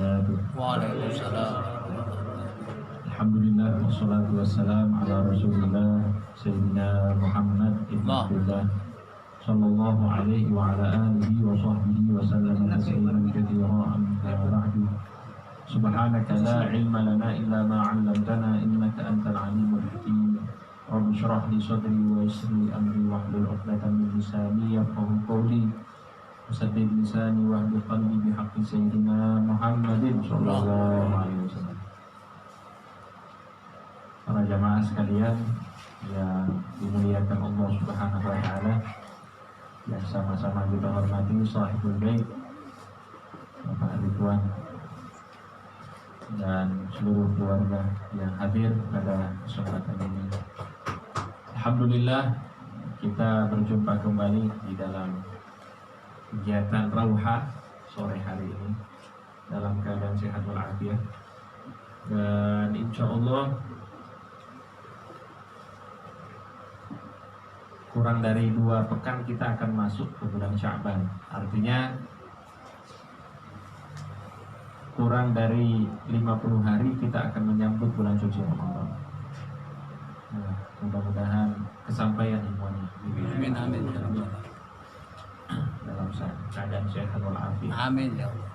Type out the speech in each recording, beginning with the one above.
wabarakatuh. Waalaikumsalam. Alhamdulillah wassalatu wassalam ala Rasulillah Sayyidina Muhammad ibn Abdullah sallallahu alaihi wa ala alihi wa sahbihi wa sallam tasliman katsiran amma ba'du. Subhanaka la ilma lana illa ma 'allamtana innaka antal alimul hakim. Rabbi shrah li sadri wa yassir li amri wahlul 'uqdatam min lisani yafqahu qawli. Wasaddid lisani wahdil qalbi bihaqqi sayyidina Muhammadin sallallahu alaihi wasallam. Para jamaah sekalian yang dimuliakan Allah Subhanahu wa taala, yang sama-sama kita hormati sahibul bait Bapak Ridwan dan seluruh keluarga yang hadir pada kesempatan ini. Alhamdulillah kita berjumpa kembali di dalam kegiatan Rauhah sore hari ini dalam keadaan sehat walafiat, dan insya Allah kurang dari 2 pekan kita akan masuk ke bulan Sya'ban. Artinya kurang dari 50 hari kita akan menyambut bulan suci Ramadan. Nah, mudah-mudahan kesampaian semuanya. Amin amin ya Allah. Dalam keadaan sehat walafiat. Amin ya Allah.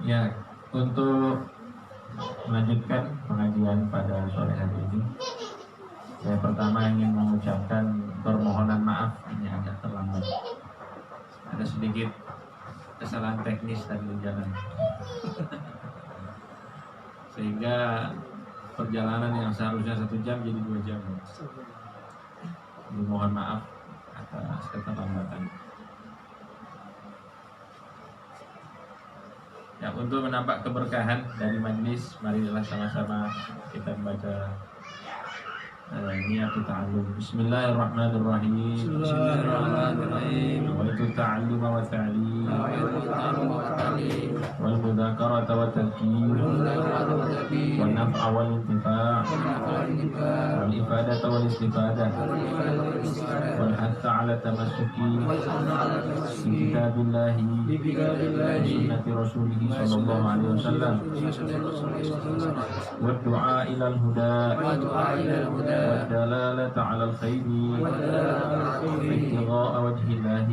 Ya, untuk melanjutkan pengajian pada sore hari ini, saya pertama ingin mengucapkan permohonan maaf, ini agak terlambat. Ada sedikit kesalahan teknis tadi di jalan, sehingga perjalanan yang seharusnya 1 jam jadi 2 jam. Mohon maaf atas keterlambatan. Ya, untuk menambah keberkahan dari majlis, marilah sama-sama kita membaca niat ta'allum. Bismillahirrahmanirrahim. Bismillahirrahmanirrahim. Wa itu ta'allum wa ta'lim wal mudzakarata wa tadhkir wal naf'a wal intifa' wal ifadata wal istifadah wal hatta 'ala tamassuki bi kitabillahi wa sunnati rasulih sallallahu alaihi wasallam wa du'a ila al-huda والدلالة على الخير ابتغاء وجه الله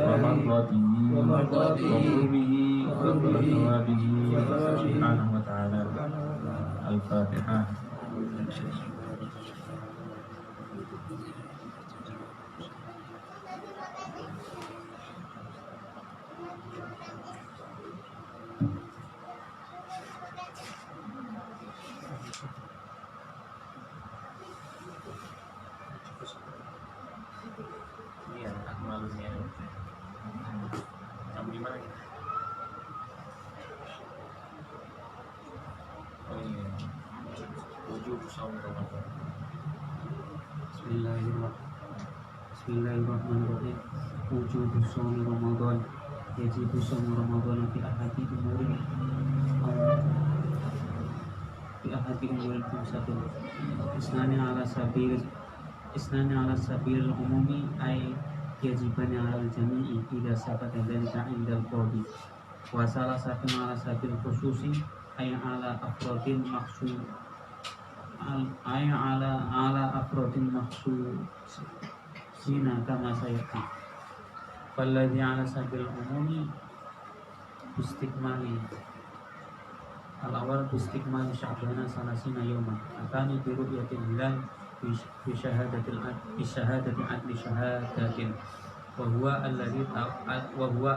ومرضاته وقربه وثوابه سبحانه وتعالى. الفاتحة. Bismillahirrahmanirrahim. Wujubu shaumi Ramadan. Yajibu shaumu Ramadan fi ahadi umurin khamsatin. Isnani ala sabil umumi ay yajibani ala jami'i idza sabata dzalika 'inda al-qadi. Wa salah satu ala sabil khususi ay ala afrodin maksud ala afrodin maksud sina kama sayati. Falladhi ala sabil umumi bistikmali al-awal bistikmali sya'bana salasina yawman atani bi ru'yatil hilal bi syahadatil adli syahadatin wa huwa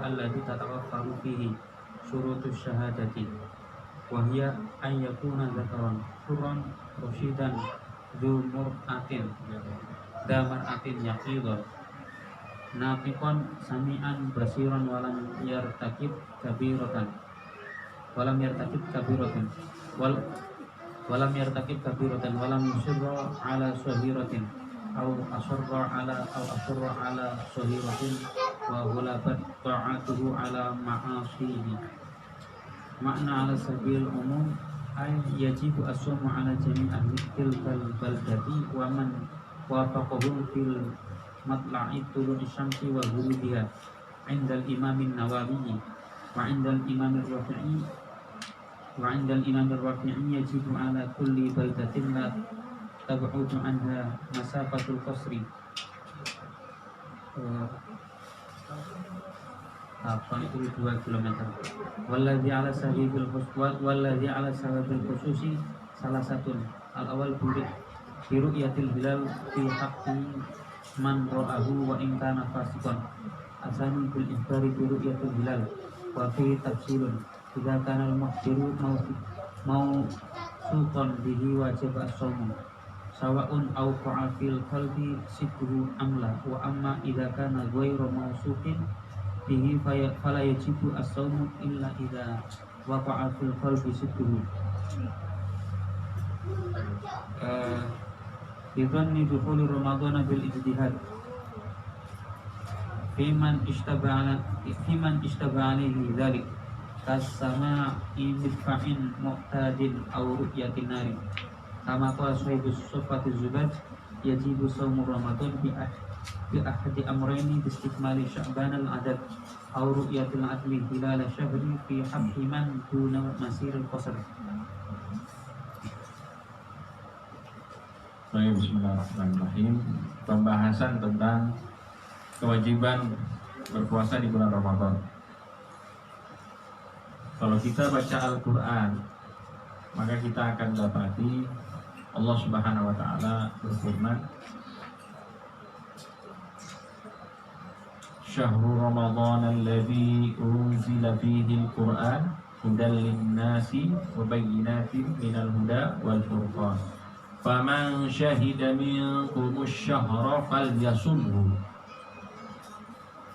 alladhi tatawaffaru fihi syurutus syahadati wa hiya an yakuna dzakaran hurran rasyidan dzu mar'atin yaqidan nafiqan sami'an basiran walam yartakib kabiratan walam yusirra ala sahiratin aw asarra ala sahiratin wa ghalabat ta'atuhu ala ma'asihi. Makna ala sabil umum ay yajibu as-sawmu ala jami' ahli tilkal baldati wa man wafaqahum fil matla'i tulu'i syamsi wa ghurubiha 'inda al-imam an-Nawawi wa 'indal imam ar-rafi'i yajibu 'ala kulli baldatin la tab'udu anha masafatul qasri itu 2 km. Walladzi 'ala sahibil khususi salah satu al-awwal bi ru'yatil hilal fi haqqi man ra'ahu wa in kana fasiqan. Asani bil ikhbari bi ru'yatil hilal wa fi tafsilun idza kana al-muhdiru mawsuqan bihi wajib as-sawm sawa'un awqa'a fil qalbi sikru amla wa amma idza kana ghairu mawsuqin bihi fala yajibu as-sawm illa idza waqa'a fil qalbi sikru bidhanni dukhuli ramadhana bil ijtihad fiman ishtabaha alaihi dhalik kasama'i midfa'in muqtadin aw ru'yatin nari kama qala sahibus sufati zubat yajibu shaumu ramadan bi ahadi amrayni bi istikmali sya'ban al-adad aw ru'yatil adli hilal syahri fi haqqi man duna masir al-qasr. Baik, bismillahirrahmanirrahim. Pembahasan tentang kewajiban berpuasa di bulan Ramadan. Kalau kita baca Al-Quran, maka kita akan dapati Allah Subhanahu wa Ta'ala berfirman, Syahrul Ramadan alladzi unzila fihi al-Quran hudan lin-nasi wa bayyinatin minal huda wal furqan. Faman syahida minkum asy-syahra falyasumhu.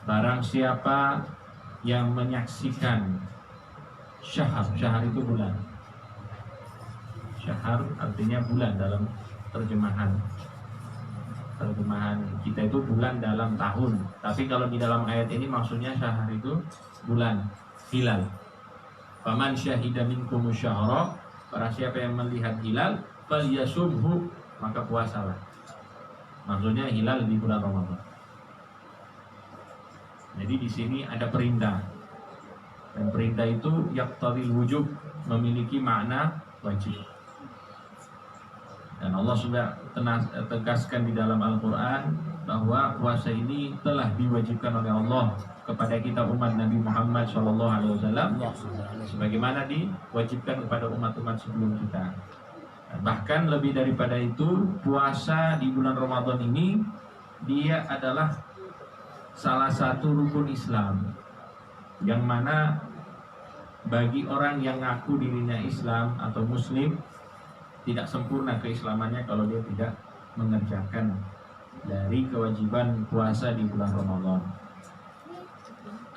Barang siapa yang menyaksikan syahar itu bulan. Syahar artinya bulan dalam terjemahan kita itu bulan dalam tahun. Tapi kalau di dalam ayat ini maksudnya syahar itu bulan, hilal. Faman syahida minkum asy-syahra, barang siapa yang melihat hilal falyasumhu, maka puasalah. Maksudnya hilal di bulan Ramadan. Jadi di sini ada perintah. Dan perintah itu yaqtadil wujub, memiliki makna wajib. Dan Allah sudah tegaskan di dalam Al-Quran bahwa puasa ini telah diwajibkan oleh Allah kepada kita umat Nabi Muhammad SAW, sebagaimana diwajibkan kepada umat-umat sebelum kita. Dan bahkan lebih daripada itu, puasa di bulan Ramadan ini dia adalah salah satu rukun Islam, yang mana bagi orang yang ngaku dirinya Islam atau Muslim, tidak sempurna keislamannya kalau dia tidak mengerjakan dari kewajiban puasa di bulan Ramadan.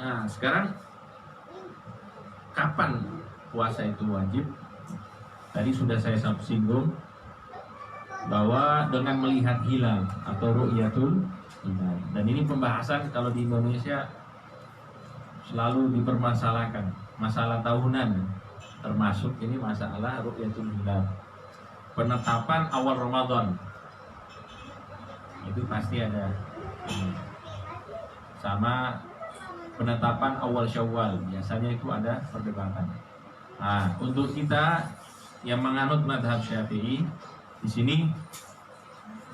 Nah, sekarang kapan puasa itu wajib? Tadi sudah saya singgung bahwa dengan melihat hilal atau ru'yatul hilal. Dan ini pembahasan kalau di Indonesia selalu dipermasalahkan, masalah tahunan, termasuk ini masalah ru'yatul hilal. Penetapan awal Ramadan itu pasti ada, sama penetapan awal Syawal biasanya itu ada perdebatan. Nah, untuk kita yang menganut mazhab Syafi'i, di sini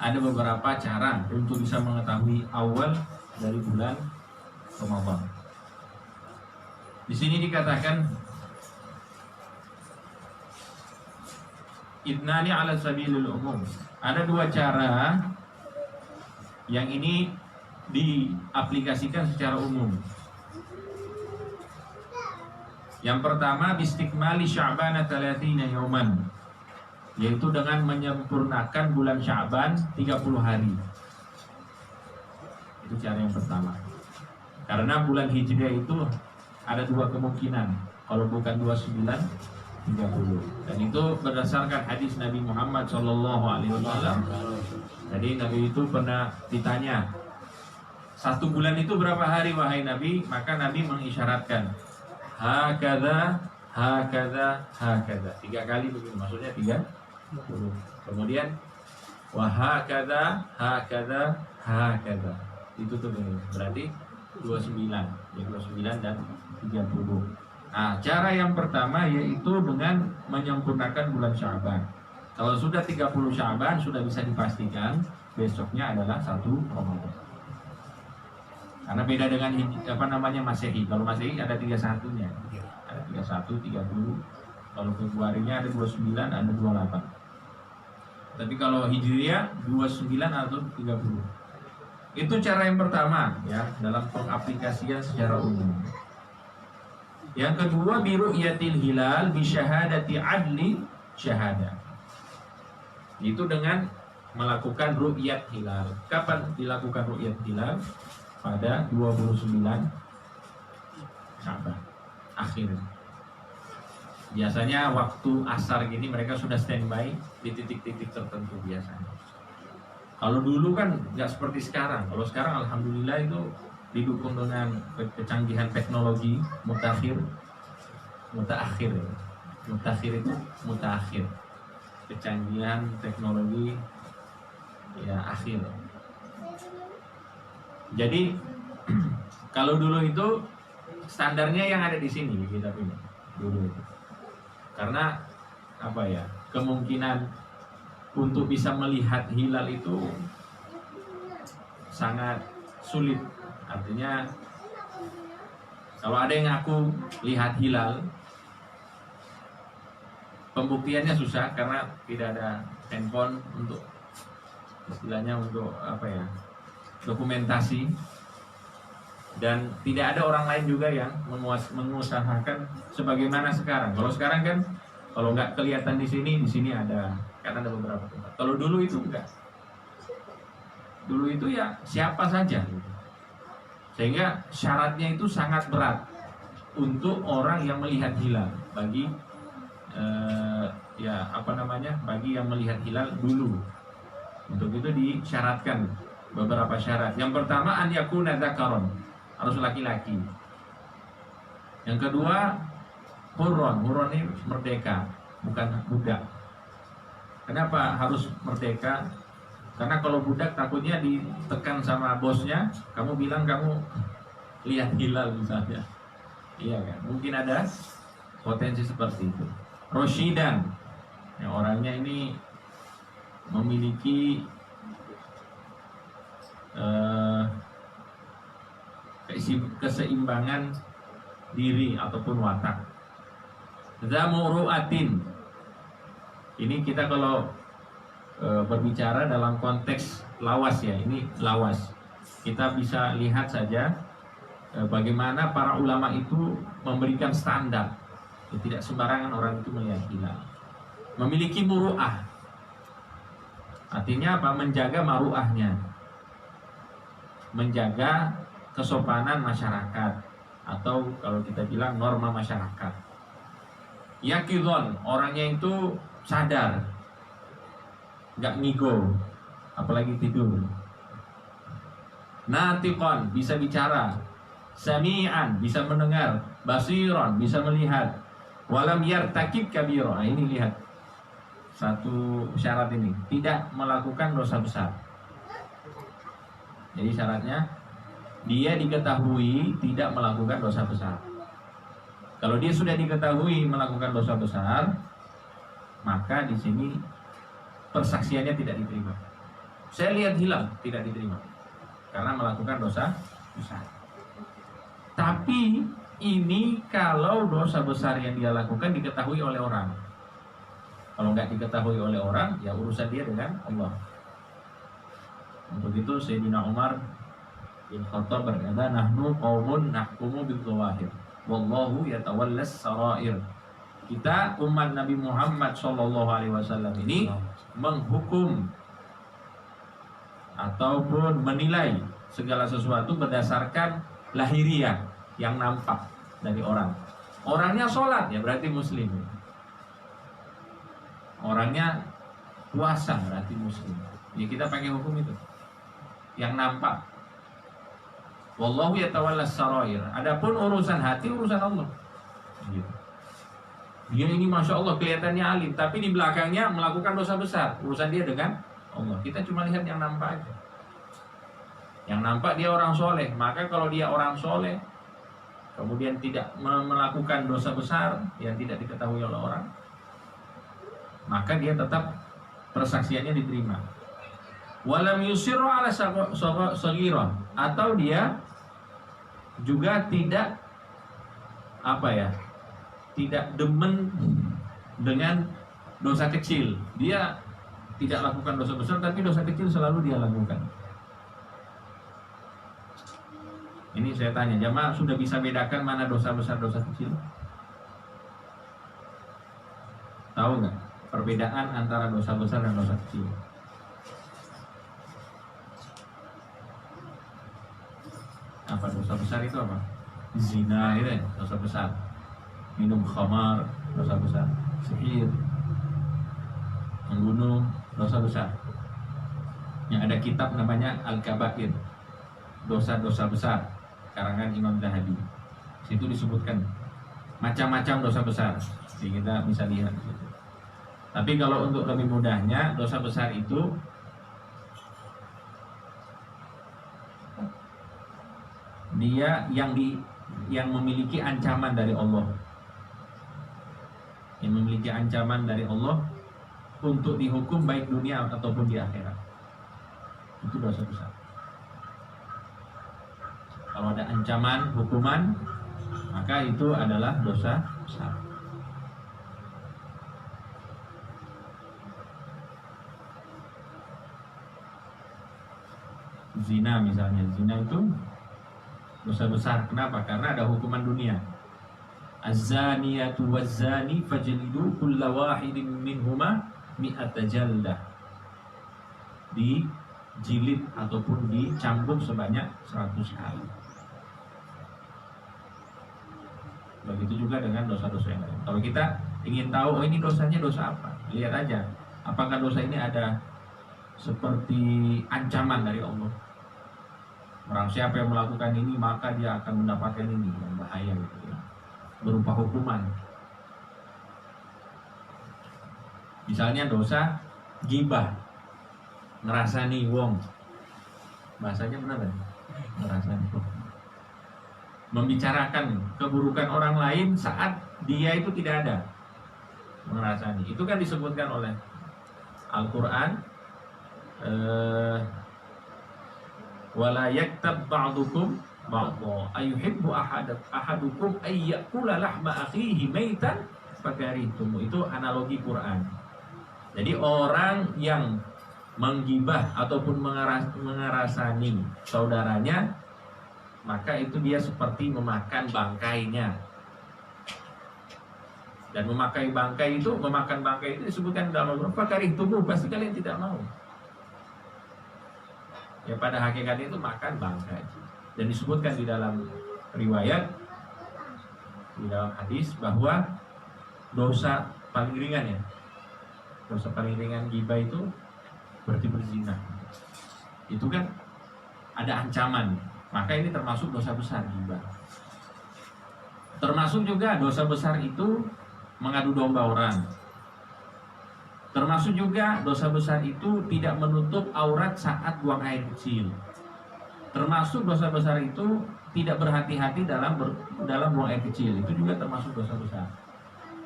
ada beberapa cara untuk bisa mengetahui awal dari bulan Ramadan. Di sini dikatakan idnani ala sabilil umum. Ada dua cara yang ini diaplikasikan secara umum. Yang pertama bistikmali Sya'ban 30 yauman, yaitu dengan menyempurnakan bulan Sya'ban 30 hari. Itu cara yang pertama. Karena bulan Hijriah itu ada dua kemungkinan, kalau bukan 29, 30. Dan itu berdasarkan hadis Nabi Muhammad SAW. Jadi Nabi itu pernah ditanya, satu bulan itu berapa hari wahai Nabi? Maka Nabi mengisyaratkan, hakadha, hakadha, hakadha. 3 kali begini, maksudnya 30. Kemudian wahakadha, hakadha, hakadha. Itu tuh begini. Berarti 29, ya 29 dan 30. Nah, cara yang pertama yaitu dengan menyempurnakan bulan Sya'ban. Kalau sudah 30 Sya'ban sudah bisa dipastikan besoknya adalah 1 Ramadan. Karena beda dengan Masehi. Kalau Masehi ada 31-nya. Ada 31, 30. Kalau Februarinya ada 29, ada 28. Tapi kalau Hijriah 29 atau 30. Itu cara yang pertama ya dalam pengaplikasian secara umum. Yang kedua biru'yatil hilal bi syahadati adli syahadah. Itu dengan melakukan ru'yat hilal. Kapan dilakukan ru'yat hilal? Pada 29 Sya'ban akhir. Biasanya waktu asar gini mereka sudah standby di titik-titik tertentu biasanya. Kalau dulu kan nggak seperti sekarang. Kalau sekarang alhamdulillah itu didukung dengan kecanggihan teknologi mutakhir itu mutakhir, kecanggihan teknologi ya akhir. Jadi kalau dulu itu standarnya yang ada di sini kita pilih dulu itu. Karena apa ya, kemungkinan untuk bisa melihat hilal itu sangat sulit. Artinya kalau ada yang ngaku lihat hilal, pembuktiannya susah karena tidak ada handphone untuk istilahnya untuk dokumentasi, dan tidak ada orang lain juga yang mengusahakan sebagaimana sekarang. Kalau sekarang kan kalau nggak kelihatan di sini ada, karena ada beberapa tempat. Kalau dulu itu enggak. Dulu itu ya siapa saja. Sehingga syaratnya itu sangat berat untuk orang yang melihat hilal bagi bagi yang melihat hilal dulu. Untuk itu disyaratkan beberapa syarat. Yang pertama an yakuna dzakaron, harus laki-laki. Yang kedua hurron ini merdeka, bukan budak. Kenapa harus merdeka? Karena kalau budak takutnya ditekan sama bosnya, kamu bilang kamu lihat hilal misalnya. Iya kan? Mungkin ada potensi seperti itu. Rosyidan, yang orangnya ini memiliki keseimbangan diri ataupun watak. Zamuru'atin, ini kita kalau berbicara dalam konteks lawas ya, ini lawas. Kita bisa lihat saja bagaimana para ulama itu memberikan standar. Tidak sembarangan orang itu melihat hilal. Memiliki muru'ah, artinya apa? Menjaga maru'ahnya, menjaga kesopanan masyarakat, atau kalau kita bilang norma masyarakat. Yakidhon, orangnya itu sadar, nggak ngigo, apalagi tidur. Natiqon, bisa bicara. Sami'an, bisa mendengar. Basiron, bisa melihat. Walam yartakib kabiro. Nah, ini lihat satu syarat ini, tidak melakukan dosa besar. Jadi syaratnya dia diketahui tidak melakukan dosa besar. Kalau dia sudah diketahui melakukan dosa besar, maka di sini persaksiannya tidak diterima. Saya lihat hilal, tidak diterima karena melakukan dosa besar. Tapi ini kalau dosa besar yang dia lakukan diketahui oleh orang. Kalau nggak diketahui oleh orang, ya urusan dia dengan Allah. Untuk itu Sayyidina Umar bin Khattab berkata, nahnu qaumun nahkumu bil zawahir, wallahu yatawallas sarair. Kita umat Nabi Muhammad SAW ini menghukum ataupun menilai segala sesuatu berdasarkan lahiriah, yang nampak dari orang. Orangnya sholat, ya berarti muslim. Orangnya puasa, berarti muslim. Ya kita pakai hukum itu, yang nampak. Wallahu yatawallas sarair. Adapun urusan hati, urusan Allah. Gitu. Dia ini masya Allah kelihatannya alim, tapi di belakangnya melakukan dosa besar. Urusan dia dengan Allah. Kita cuma lihat yang nampak aja. Yang nampak dia orang soleh. Maka kalau dia orang soleh, kemudian tidak melakukan dosa besar yang tidak diketahui oleh orang, maka dia tetap persaksiannya diterima. Walam yusirru ala saghirah, atau dia juga tidak tidak demen dengan dosa kecil. Dia tidak lakukan dosa besar, tapi dosa kecil selalu dia lakukan. Ini saya tanya, jamaah sudah bisa bedakan mana dosa besar, dosa kecil? Tahu nggak perbedaan antara dosa besar dan dosa kecil? Apa dosa besar itu apa? Zina itu dosa besar. Minum khamar dosa besar. Sihir, membunuh dosa besar. Yang ada kitab namanya Al-Kabair, dosa-dosa besar, karangan Imam Zahabi. Situ disebutkan macam-macam dosa besar. Jadi kita bisa lihat di situ. Tapi kalau untuk lebih mudahnya, dosa besar itu dia yang memiliki ancaman dari Allah. Yang memiliki ancaman dari Allah untuk dihukum baik dunia ataupun di akhirat. Itu dosa besar. Kalau ada ancaman hukuman, maka itu adalah dosa besar. Zina misalnya, zina itu dosa besar. Kenapa? Karena ada hukuman dunia. Az-zaniyatu waz-zani fajlidu kulla wahidin minhuma mi'ata jaldah. Dijilid ataupun dicambuk sebanyak 100 kali. Begitu juga dengan dosa-dosa yang lain. Kalau kita ingin tahu, oh ini dosanya dosa apa? Lihat aja, apakah dosa ini ada seperti ancaman dari Allah. Orang siapa yang melakukan ini maka dia akan mendapatkan ini yang bahaya gitu ya, berupa hukuman. Misalnya dosa ghibah, ngerasani wong, bahasanya benar kan? Ngerasani wong, membicarakan keburukan orang lain saat dia itu tidak ada. Ngerasani itu kan disebutkan oleh Al-Quran, wala yaktab ba'dukum ba'dha ayuhibbu ahadukum ay ya'kula lahma akhihi maitan fakarihtum. Itu analogi Quran. Jadi orang yang menggibah ataupun mengerasani saudaranya, maka itu dia seperti memakan bangkainya. Dan memakan bangkai itu disebutkan dalam Al-Quran, fakarihtum, pasti kalian tidak mau. Ya pada hakikatnya itu makan bangkai. Dan disebutkan di dalam riwayat, di dalam hadis, bahwa dosa paling ringan ya, dosa paling ringan ghibah itu berarti berzina. Itu kan ada ancaman. Maka ini termasuk dosa besar ghibah. Termasuk juga dosa besar itu mengadu domba orang. Termasuk juga dosa besar itu tidak menutup aurat saat buang air kecil. Termasuk dosa besar itu tidak berhati-hati dalam buang air kecil. Itu juga termasuk dosa besar.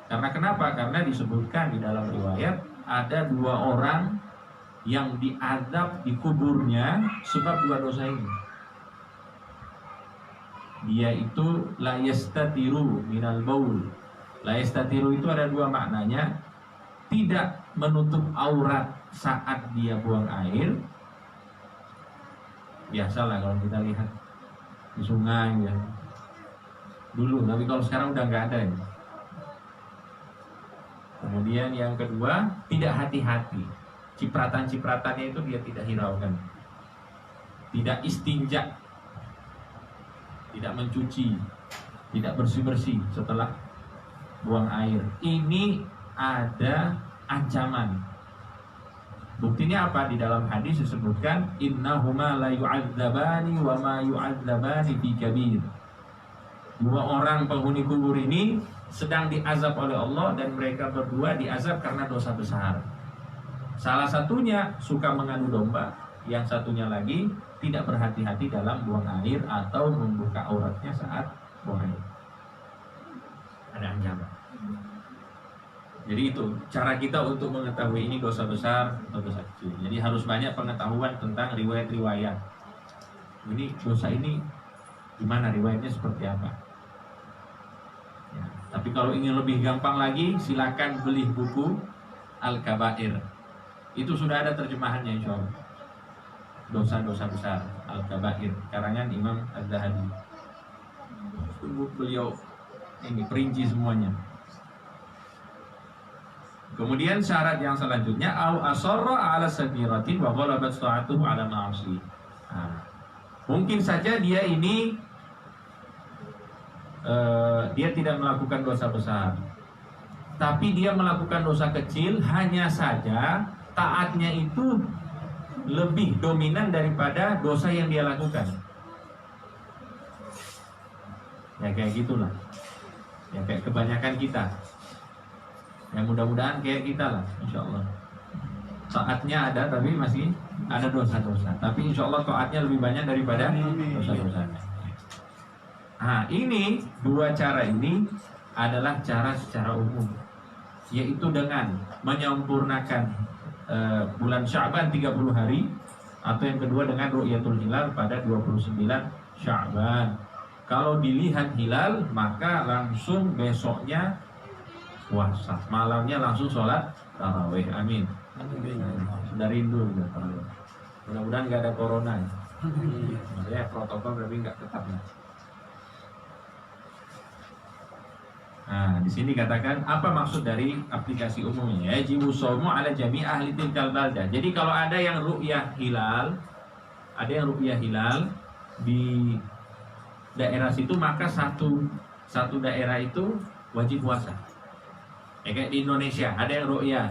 Karena kenapa? Karena disebutkan di dalam riwayat ada 2 orang yang diazab di kuburnya sebab 2 dosa ini. Dia itu la yastatiru minal baul. La yastatiru itu ada 2 maknanya. Tidak menutup aurat saat dia buang air. Biasalah kalau kita lihat di sungai ya, dulu, tapi kalau sekarang udah nggak ada ya. Kemudian yang kedua, tidak hati-hati. Cipratan-cipratannya itu dia tidak hiraukan. Tidak istinja, tidak mencuci, tidak bersih-bersih setelah buang air. Ini ada ancaman. Buktinya apa? Di dalam hadis disebutkan innahuma la yu'adzabani wa ma yu'adzabani fi kabir. 2 orang penghuni kubur ini sedang diazab oleh Allah, dan mereka berdua diazab karena dosa besar. Salah satunya suka mengadu domba, yang satunya lagi tidak berhati-hati dalam buang air atau membuka auratnya saat Boleh. Ada ancaman. Jadi itu cara kita untuk mengetahui ini dosa besar atau dosa kecil. Jadi harus banyak pengetahuan tentang riwayat-riwayat. Ini dosa ini gimana, riwayatnya seperti apa. Ya, tapi kalau ingin lebih gampang lagi, silakan beli buku Al-Kabair. Itu sudah ada terjemahannya insya Allah. Dosa-dosa besar Al-Kabair, karangan Imam Az-Zahabi. Beliau ini perinci semuanya. Kemudian syarat yang selanjutnya au asarra ala sagiratin wa ghalabat ta'atuhu ala ma'asi. Mungkin saja dia ini dia tidak melakukan dosa besar, tapi dia melakukan dosa kecil, hanya saja taatnya itu lebih dominan daripada dosa yang dia lakukan. Ya kayak gitulah. Ya kayak kebanyakan kita. Ya mudah-mudahan kayak kita lah, insya Allah. Taatnya ada tapi masih ada dosa-dosa. Tapi insya Allah taatnya lebih banyak daripada dosa-dosanya. Nah ini dua cara ini adalah cara secara umum, yaitu dengan menyempurnakan bulan Sya'ban 30 hari, atau yang kedua dengan ru'yatul hilal pada 29 Sya'ban. Kalau dilihat hilal maka langsung besoknya puasa, malamnya langsung sholat tarawih. Amin. Sudah rindu ya, mudah-mudahan nggak ada corona ya. Maksudnya protokol tapi nggak ketat ya. Nah, di sini katakan apa maksud dari aplikasi umumnya? Yajibu shaumu ala jami' ahli tilkal baldah. Jadi kalau ada yang ru'yah hilal, di daerah situ, maka satu daerah itu wajib puasa. Ya, kayak di Indonesia ada yang ru'yah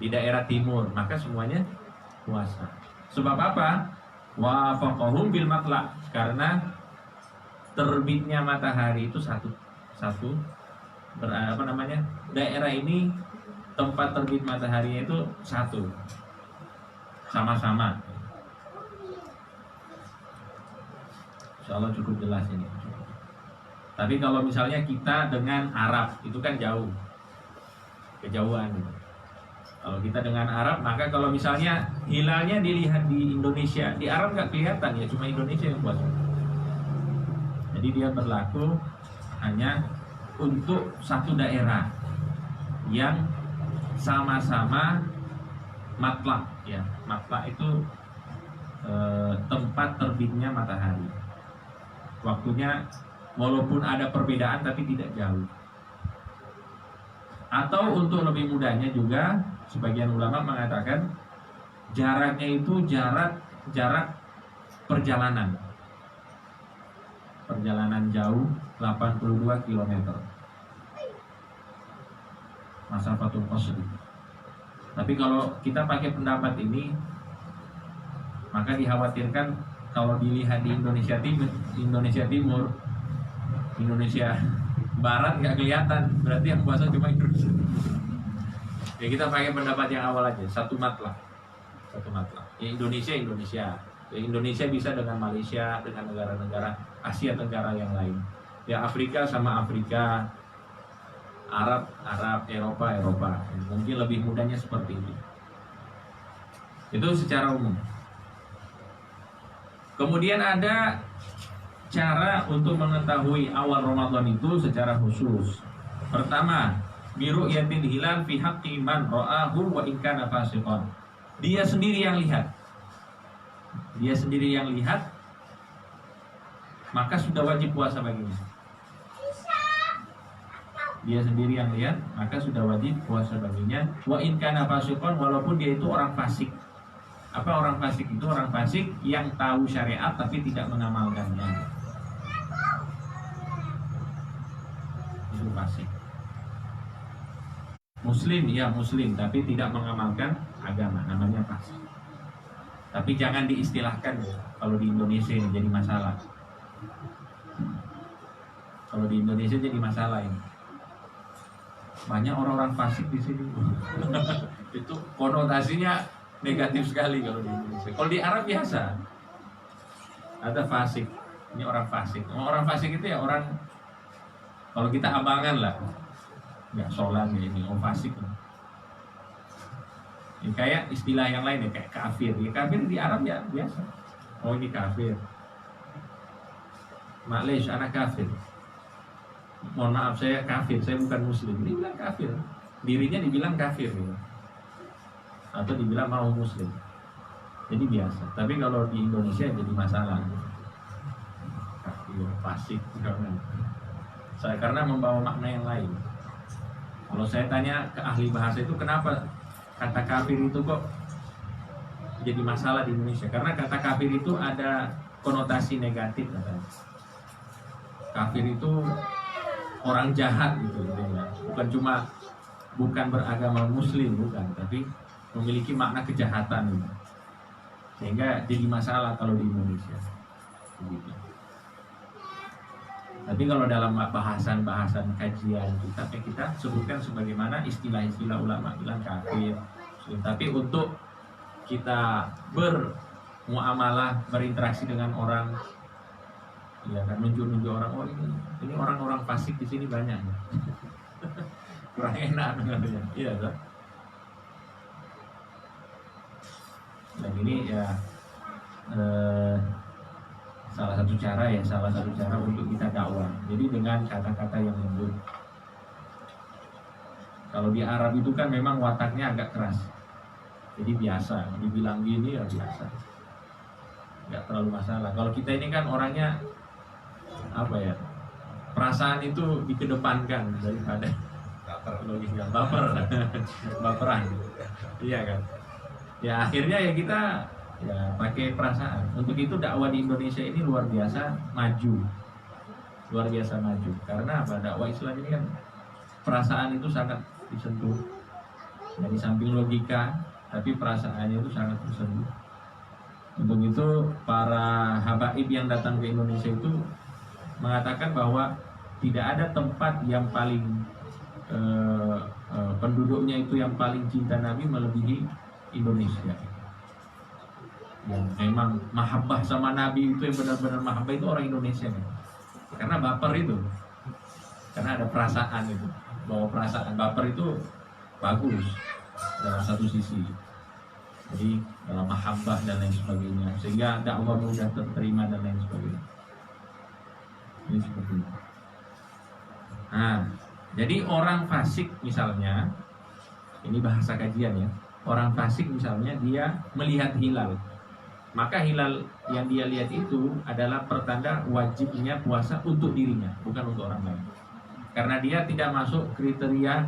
di daerah timur, maka semuanya puasa. Sebab apa? Wafaqahum bil matla', karena terbitnya matahari itu satu daerah ini tempat terbit mataharinya itu satu, sama-sama. Insyaallah cukup jelas ini. Tapi kalau misalnya kita dengan Arab itu kan jauh, kejauhan. Kalau kita dengan Arab, maka kalau misalnya hilalnya dilihat di Indonesia, di Arab nggak kelihatan ya, cuma Indonesia yang puasa. Jadi dia berlaku hanya untuk satu daerah yang sama-sama matlak ya. Matlak itu tempat terbitnya matahari. Waktunya walaupun ada perbedaan tapi tidak jauh. Atau untuk lebih mudahnya juga, sebagian ulama mengatakan jaraknya itu jarak perjalanan jauh 82 km. Masafatul qasri. Tapi kalau kita pakai pendapat ini, maka dikhawatirkan kalau dilihat di Indonesia Timur, Indonesia Barat nggak kelihatan, berarti yang puasa cuma Indonesia. Ya kita pakai pendapat yang awal aja, satu matlah. Ya Indonesia. Ya, Indonesia bisa dengan Malaysia, dengan negara-negara Asia Tenggara yang lain. Ya Afrika sama Afrika, Arab, Eropa. Mungkin lebih mudahnya seperti ini. Itu secara umum. Kemudian ada cara untuk mengetahui awal Ramadan itu secara khusus. Pertama, biru'yatil hilal fi haqqi man ra'ahu wa in kana fasiqan. Dia sendiri yang lihat, maka sudah wajib puasa baginya. Dia sendiri yang lihat, maka sudah wajib puasa baginya. Wa in kana fasiqan, walaupun dia itu orang fasik. Apa orang fasik itu? Orang fasik yang tahu syariat tapi tidak mengamalkannya. Itu fasik. Muslim tapi tidak mengamalkan agama, namanya fasik. Tapi jangan diistilahkan kalau di Indonesia ini jadi masalah. Kalau di Indonesia jadi masalah ini. Banyak orang-orang fasik di sini. Itu konotasinya negatif sekali kalau di Indonesia. Kalau di Arab biasa. Ada fasik. Ini orang fasik. Orang fasik itu ya orang Kalau kita abangan lah, nggak sholat ya ini, fasik. Ya, kayak istilah yang lain ya, kayak kafir. Ya kafir di Arab ya biasa. Oh ini kafir. Maklaish, anak kafir. Mohon maaf saya kafir, saya bukan muslim. Dia bilang kafir. Dirinya dibilang kafir gitu. Atau dibilang mau muslim. Jadi biasa. Tapi kalau di Indonesia jadi masalah. Kafir, fasik, karena membawa makna yang lain. Kalau saya tanya ke ahli bahasa itu kenapa kata kafir itu kok jadi masalah di Indonesia? Karena kata kafir itu ada konotasi negatif katanya. Kafir itu orang jahat gitu, bukan beragama muslim, bukan, tapi memiliki makna kejahatan gitu. Sehingga jadi masalah kalau di Indonesia gitu. Tapi kalau dalam bahasan kajian kita sebutkan sebagaimana istilah-istilah ulama bilang kafir. Tapi untuk kita bermuamalah, berinteraksi dengan orang, ya kan, nunjuk orang, oh ini orang-orang fasik di sini banyak. Kurang enak katanya. Iya kan? Dan ini ya salah satu cara untuk kita dakwah. Jadi dengan kata-kata yang lembut. Kalau di Arab itu kan memang wataknya agak keras. Jadi biasa, dibilang gini ya biasa. Nggak terlalu masalah. Kalau kita ini kan orangnya apa ya? Perasaan itu dikedepankan daripada logika, baperan. Iya kan? Ya akhirnya ya kita ya pakai perasaan. Untuk itu dakwah di Indonesia ini luar biasa maju. Karena apa? Dakwah Islam ini kan perasaan itu sangat disentuh. Jadi samping logika, tapi perasaannya itu sangat disentuh. Untuk itu para habaib yang datang ke Indonesia itu mengatakan bahwa tidak ada tempat yang paling penduduknya itu yang paling cinta Nabi melebihi Indonesia. Yang memang mahabbah sama Nabi itu yang benar-benar mahabbah itu orang Indonesia nih. Karena baper itu, karena ada perasaan itu, bahwa perasaan baper itu bagus dalam satu sisi. Jadi dalam mahabbah dan lain sebagainya, sehingga dakwah mudah terterima dan lain sebagainya. Ini seperti itu. Nah, jadi orang fasik misalnya, ini bahasa kajian ya. Orang fasik misalnya dia melihat hilal, maka hilal yang dia lihat itu adalah pertanda wajibnya puasa untuk dirinya, bukan untuk orang lain. Karena dia tidak masuk kriteria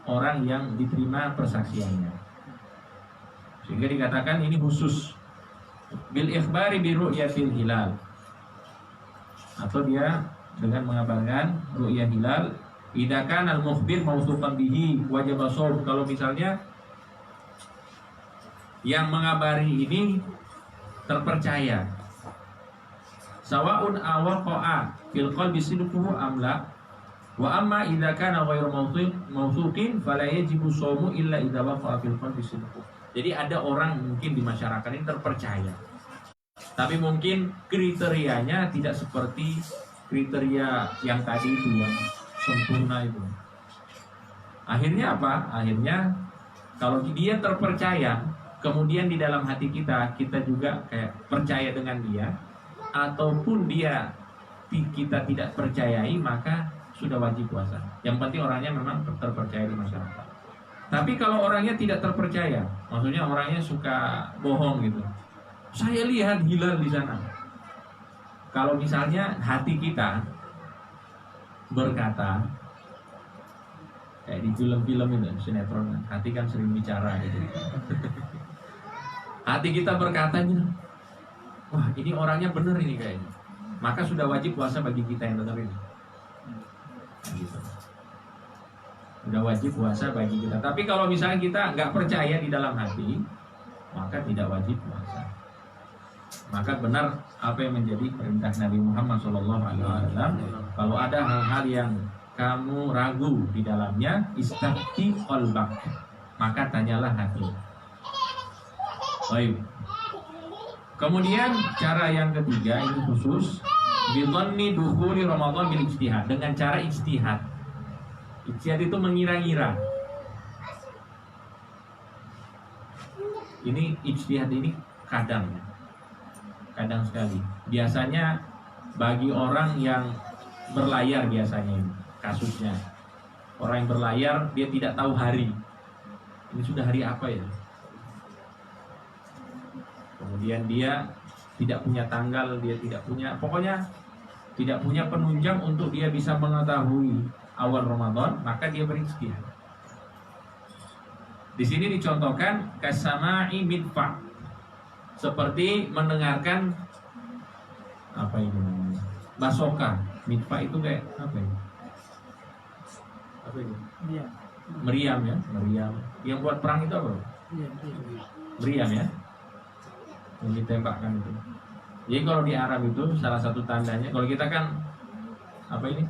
orang yang diterima persaksiannya. Sehingga dikatakan ini khusus bil ikhbari bi ru'yatil hilal. Atau dia dengan mengabarkan ru'yah hilal, idza kana al-mukhbir mausuqan bihi wajib shaum. Kalau misalnya yang mengabari ini terpercaya, sawaun awaqa'a fil qalbi sidquhu amla, wa amma idza kana ghairu mausuqin fala yajibu shaumu illa idza waqa'a fil qalbi sidquhu. Jadi ada orang mungkin di masyarakat ini terpercaya, tapi mungkin kriterianya tidak seperti kriteria yang tadi itu, yang sempurna itu. Akhirnya apa? Akhirnya kalau dia terpercaya, kemudian di dalam hati kita juga kayak percaya dengan dia, ataupun dia kita tidak percayai, maka sudah wajib puasa. Yang penting orangnya memang terpercaya di masyarakat. Tapi kalau orangnya tidak terpercaya, maksudnya orangnya suka bohong gitu, saya lihat hilal di sana. Kalau misalnya hati kita berkata, kayak di film-film itu, sinetron, hati kan sering bicara gitu. Hati kita berkata, wah ini orangnya benar ini kayaknya, maka sudah wajib puasa bagi kita yang benar ini. Gitu. Sudah wajib puasa bagi kita. Tapi kalau misalnya kita nggak percaya di dalam hati, maka tidak wajib puasa. Maka benar apa yang menjadi perintah Nabi Muhammad SAW. Kalau ada hal-hal yang kamu ragu di dalamnya, istafti qalbak, maka tanyalah hati. Baik. Kemudian cara yang ketiga ini khusus Bidhanni dukhuli Ramadan bil ijtihad, dengan cara ijtihad. Ijtihad itu mengira-ngira. Ini ijtihad ini kadang sekali. Biasanya bagi orang yang berlayar, biasanya ini kasusnya. Orang yang berlayar dia tidak tahu hari. Ini sudah hari apa ya? Kemudian dia tidak punya tanggal, dia tidak punya, pokoknya tidak punya penunjang untuk dia bisa mengetahui awal Ramadan, maka dia berijtihad. Di sini dicontohkan kasama'i midfa, seperti mendengarkan apa ini namanya? Basoka. Midfa itu kayak apa ini? Apa ini? Meriam ya, meriam. Yang buat perang itu apa? Meriam ya. Yang ditembakkan itu. Jadi kalau di Arab itu salah satu tandanya, kalau kita kan apa ini?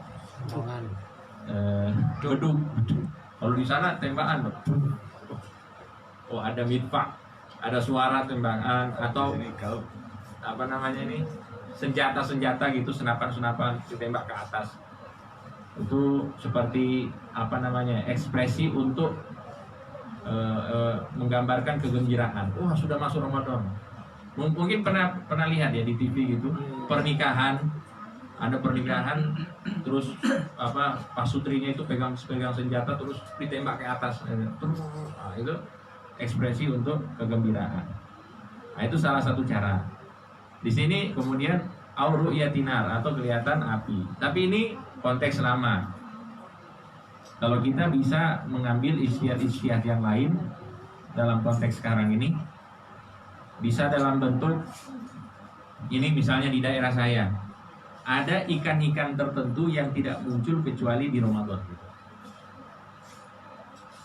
Beduk. Kalau di sana tembakan, oh ada midfa, ada suara tembakan atau apa namanya ini, senjata gitu, senapan ditembak ke atas. Itu seperti apa namanya, ekspresi untuk menggambarkan kegembiraan. Wah, sudah masuk Ramadan. Mungkin pernah lihat ya di TV gitu, pernikahan, ada pernikahan, terus apa pasutrinya itu pegang senjata terus ditembak ke atas, terus itu ekspresi untuk kegembiraan. Nah, itu salah satu cara. Di sini kemudian ru'yatinar atau kelihatan api. Tapi ini konteks lama. Kalau kita bisa mengambil ijtihad yang lain dalam konteks sekarang ini, bisa dalam bentuk ini, misalnya di daerah saya ada ikan-ikan tertentu yang tidak muncul kecuali di Ramadan.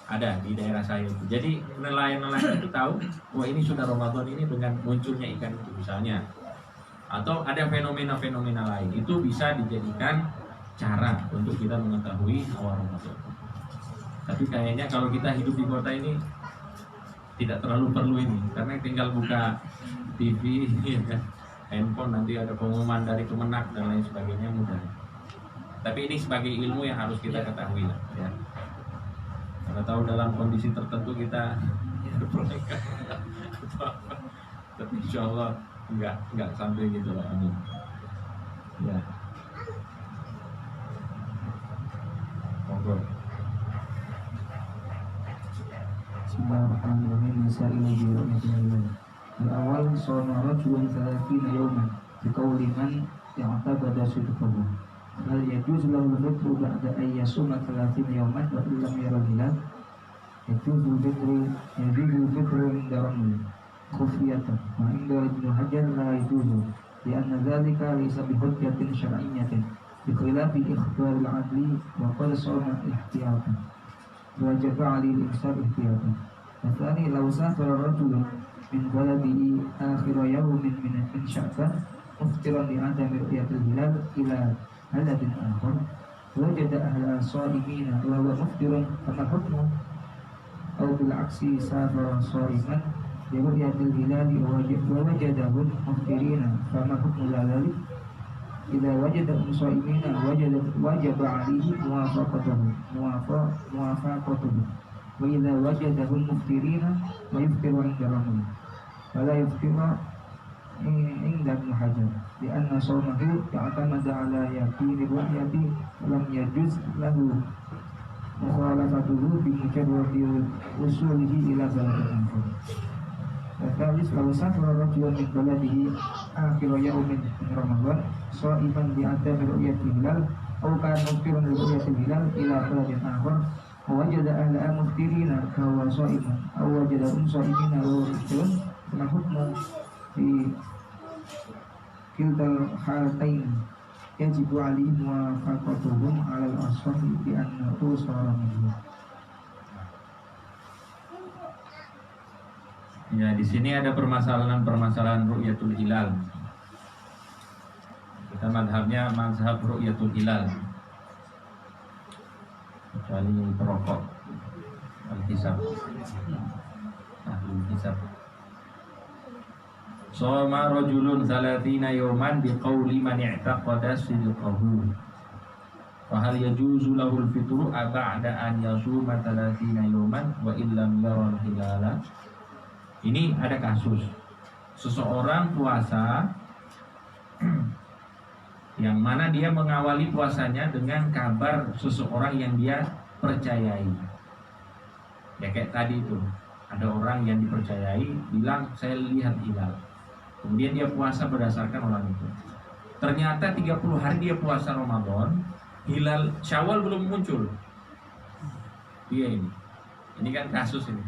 Ada di daerah saya itu. Jadi nelayan-nelayan itu tahu, wah ini sudah Ramadan ini dengan munculnya ikan itu misalnya. Atau ada fenomena-fenomena lain, itu bisa dijadikan cara untuk kita mengetahui awal Ramadan. Tapi kayaknya kalau kita hidup di kota ini tidak terlalu perlu ini, karena tinggal buka TV, ya kan? Handphone, nanti ada pengumuman dari Kemenak dan lain sebagainya, mudah. Tapi ini sebagai ilmu yang harus kita ketahui lah, ya. Karena tahu dalam kondisi tertentu kita berpernikahan, tapi insya Allah enggak sampai gitu loh, amin. Ya. Monggo. Bismillahirrahmanirrahim. Masailul birrahmatillah. Al-awwal shoma rajulun 30 yawman biqauli man i'tabada sidqahu. Hal yajuz lahu al-fitru ba'da an yasuma 30 yawman wa illam yara hilal. Yajuzu al-fitru inda ramli khufiyatan wa inda Ibnu Hajar la yajuzu li'anna dhalika laysa bihujjatin syar'iyyatin bikhilafi ikhbar al-'adli wa qad shoma ihtiyatan wajib 'alaihi al-imsak ihtiyatan. Tsani law safara rajulun min baladihi akhir yawmin min Sya'ban muftiran li adami ru'yatil hilal ila baladin akhar wajada ahla sha'imina wa huwa muftirun fama hukmu aw bil aksi safara sha'iman li ru'yatil hilal wa wajadahum muftirina fama hukmu dzalik idza wajada sha'imina wajaba 'alaihi muwafaqatuhu wa idza wajadahum muftirina wa yuftiru 'inda rabbih wala yuftiru 'inda Ibnu Hajar li'anna shawmahu ya'tamadu 'ala yaqini ru'yati lam yajuz lahu mukhalafatuhu bi mujarradi usulihi ila baladin akhar. Tetapi kalau safar rajulun min baladihi akhir yaumin min Ramadan sha'iman bi adami ru'yatil hilal aw kana muftirun li ru'yatil hilal ila baladin akhar wajada ahla muftirina fa huwa sha'iman aw wajada sha'imina wa muftirun ma hukmu fi kiltal halatain yajibu alaihi muwafaqatuhum 'ala al-ashahi bi annahu shara minhu. Ya, di sini ada permasalahan ru'yatul hilal. Kita madhabnya mazhab ru'yatul hilal. Kecuali perokok, al-hisab, ahli hisab. Shoma rajulun 30 yawman biqauli man i'taqada sidqahu. Wa hal yajuzu lahu al-fitru ba'da an yasuma 30 yawman wa illam yara al-hilala. Ini ada kasus seseorang puasa yang mana dia mengawali puasanya dengan kabar seseorang yang dia percayai. Ya kayak tadi itu, ada orang yang dipercayai bilang saya lihat hilal. Kemudian dia puasa berdasarkan orang itu. Ternyata 30 hari dia puasa Ramadan, hilal Syawal belum muncul. Iya ini kan kasus ini.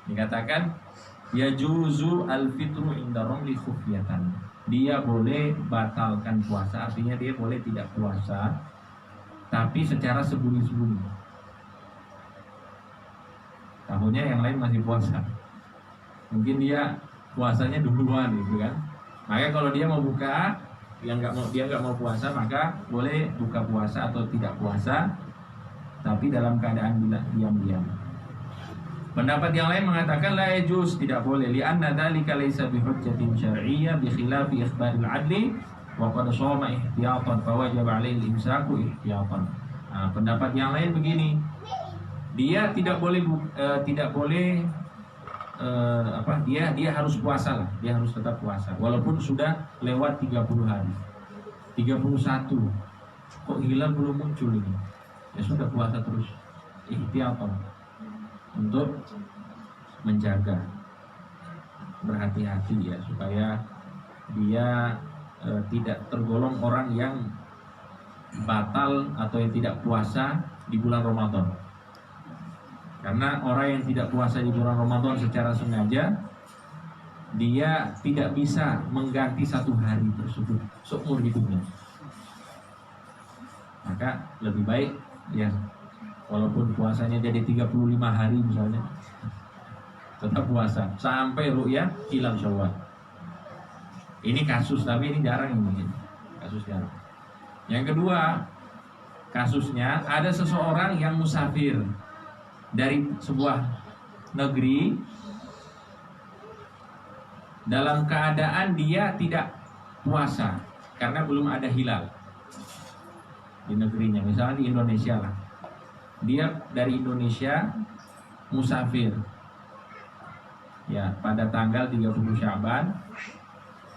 Dikatakan yajuzu al-fitru inda ramli khufyatan. Dia boleh batalkan puasa, artinya dia boleh tidak puasa, tapi secara sembunyi-sembunyi. Tahunnya yang lain masih puasa, mungkin dia puasanya duluan gitu kan. Maka kalau dia mau buka, dia nggak mau puasa, maka boleh buka puasa atau tidak puasa, tapi dalam keadaan diam-diam. Pendapat yang lain mengatakan la yajuz, tidak boleh, li'anna dzalika laysa bihujjatin syar'iyyah bi khilafi ikhbaril 'adli wa qad shoma ihtiyatan fa wajaba 'alaihi al-imsaku ihtiyatan. Nah, pendapat yang lain begini, dia tidak boleh dia harus puasa lah, dia harus tetap puasa walaupun sudah lewat 30 hari. 31 kok hilal belum muncul ini, ya sudah puasa terus ihtiyatan, untuk menjaga, berhati-hati ya, supaya dia tidak tergolong orang yang batal atau yang tidak puasa di bulan Ramadan. Karena orang yang tidak puasa di bulan Ramadan secara sengaja, dia tidak bisa mengganti satu hari tersebut seumur hidupnya. Maka lebih baik ya, walaupun puasanya jadi 35 hari misalnya, tetap puasa sampai ru'yah hilal Syawal. Ini kasus, tapi ini jarang ini. Kasus jarang. Yang kedua, kasusnya ada seseorang yang musafir dari sebuah negeri dalam keadaan dia tidak puasa karena belum ada hilal di negerinya. Misalnya di Indonesia lah. Dia dari Indonesia musafir ya pada tanggal 30 Sya'ban,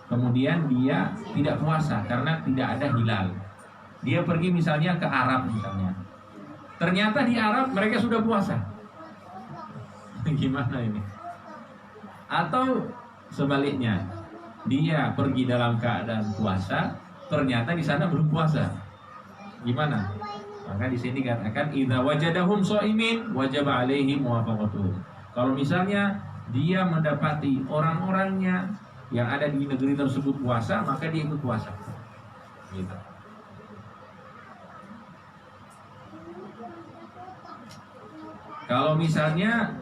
kemudian dia tidak puasa karena tidak ada hilal. Dia pergi misalnya ke Arab misalnya, ternyata di Arab mereka sudah puasa. Gimana ini? Atau sebaliknya, dia pergi dalam keadaan puasa, ternyata di sana belum puasa. Gimana? Maka di sini katakan idza wajadahum shaimin wajaba alaihim muwafaqatuhum. Kalau misalnya dia mendapati orang-orangnya yang ada di negeri tersebut puasa, maka dia ikut puasa. Gitu. Kalau misalnya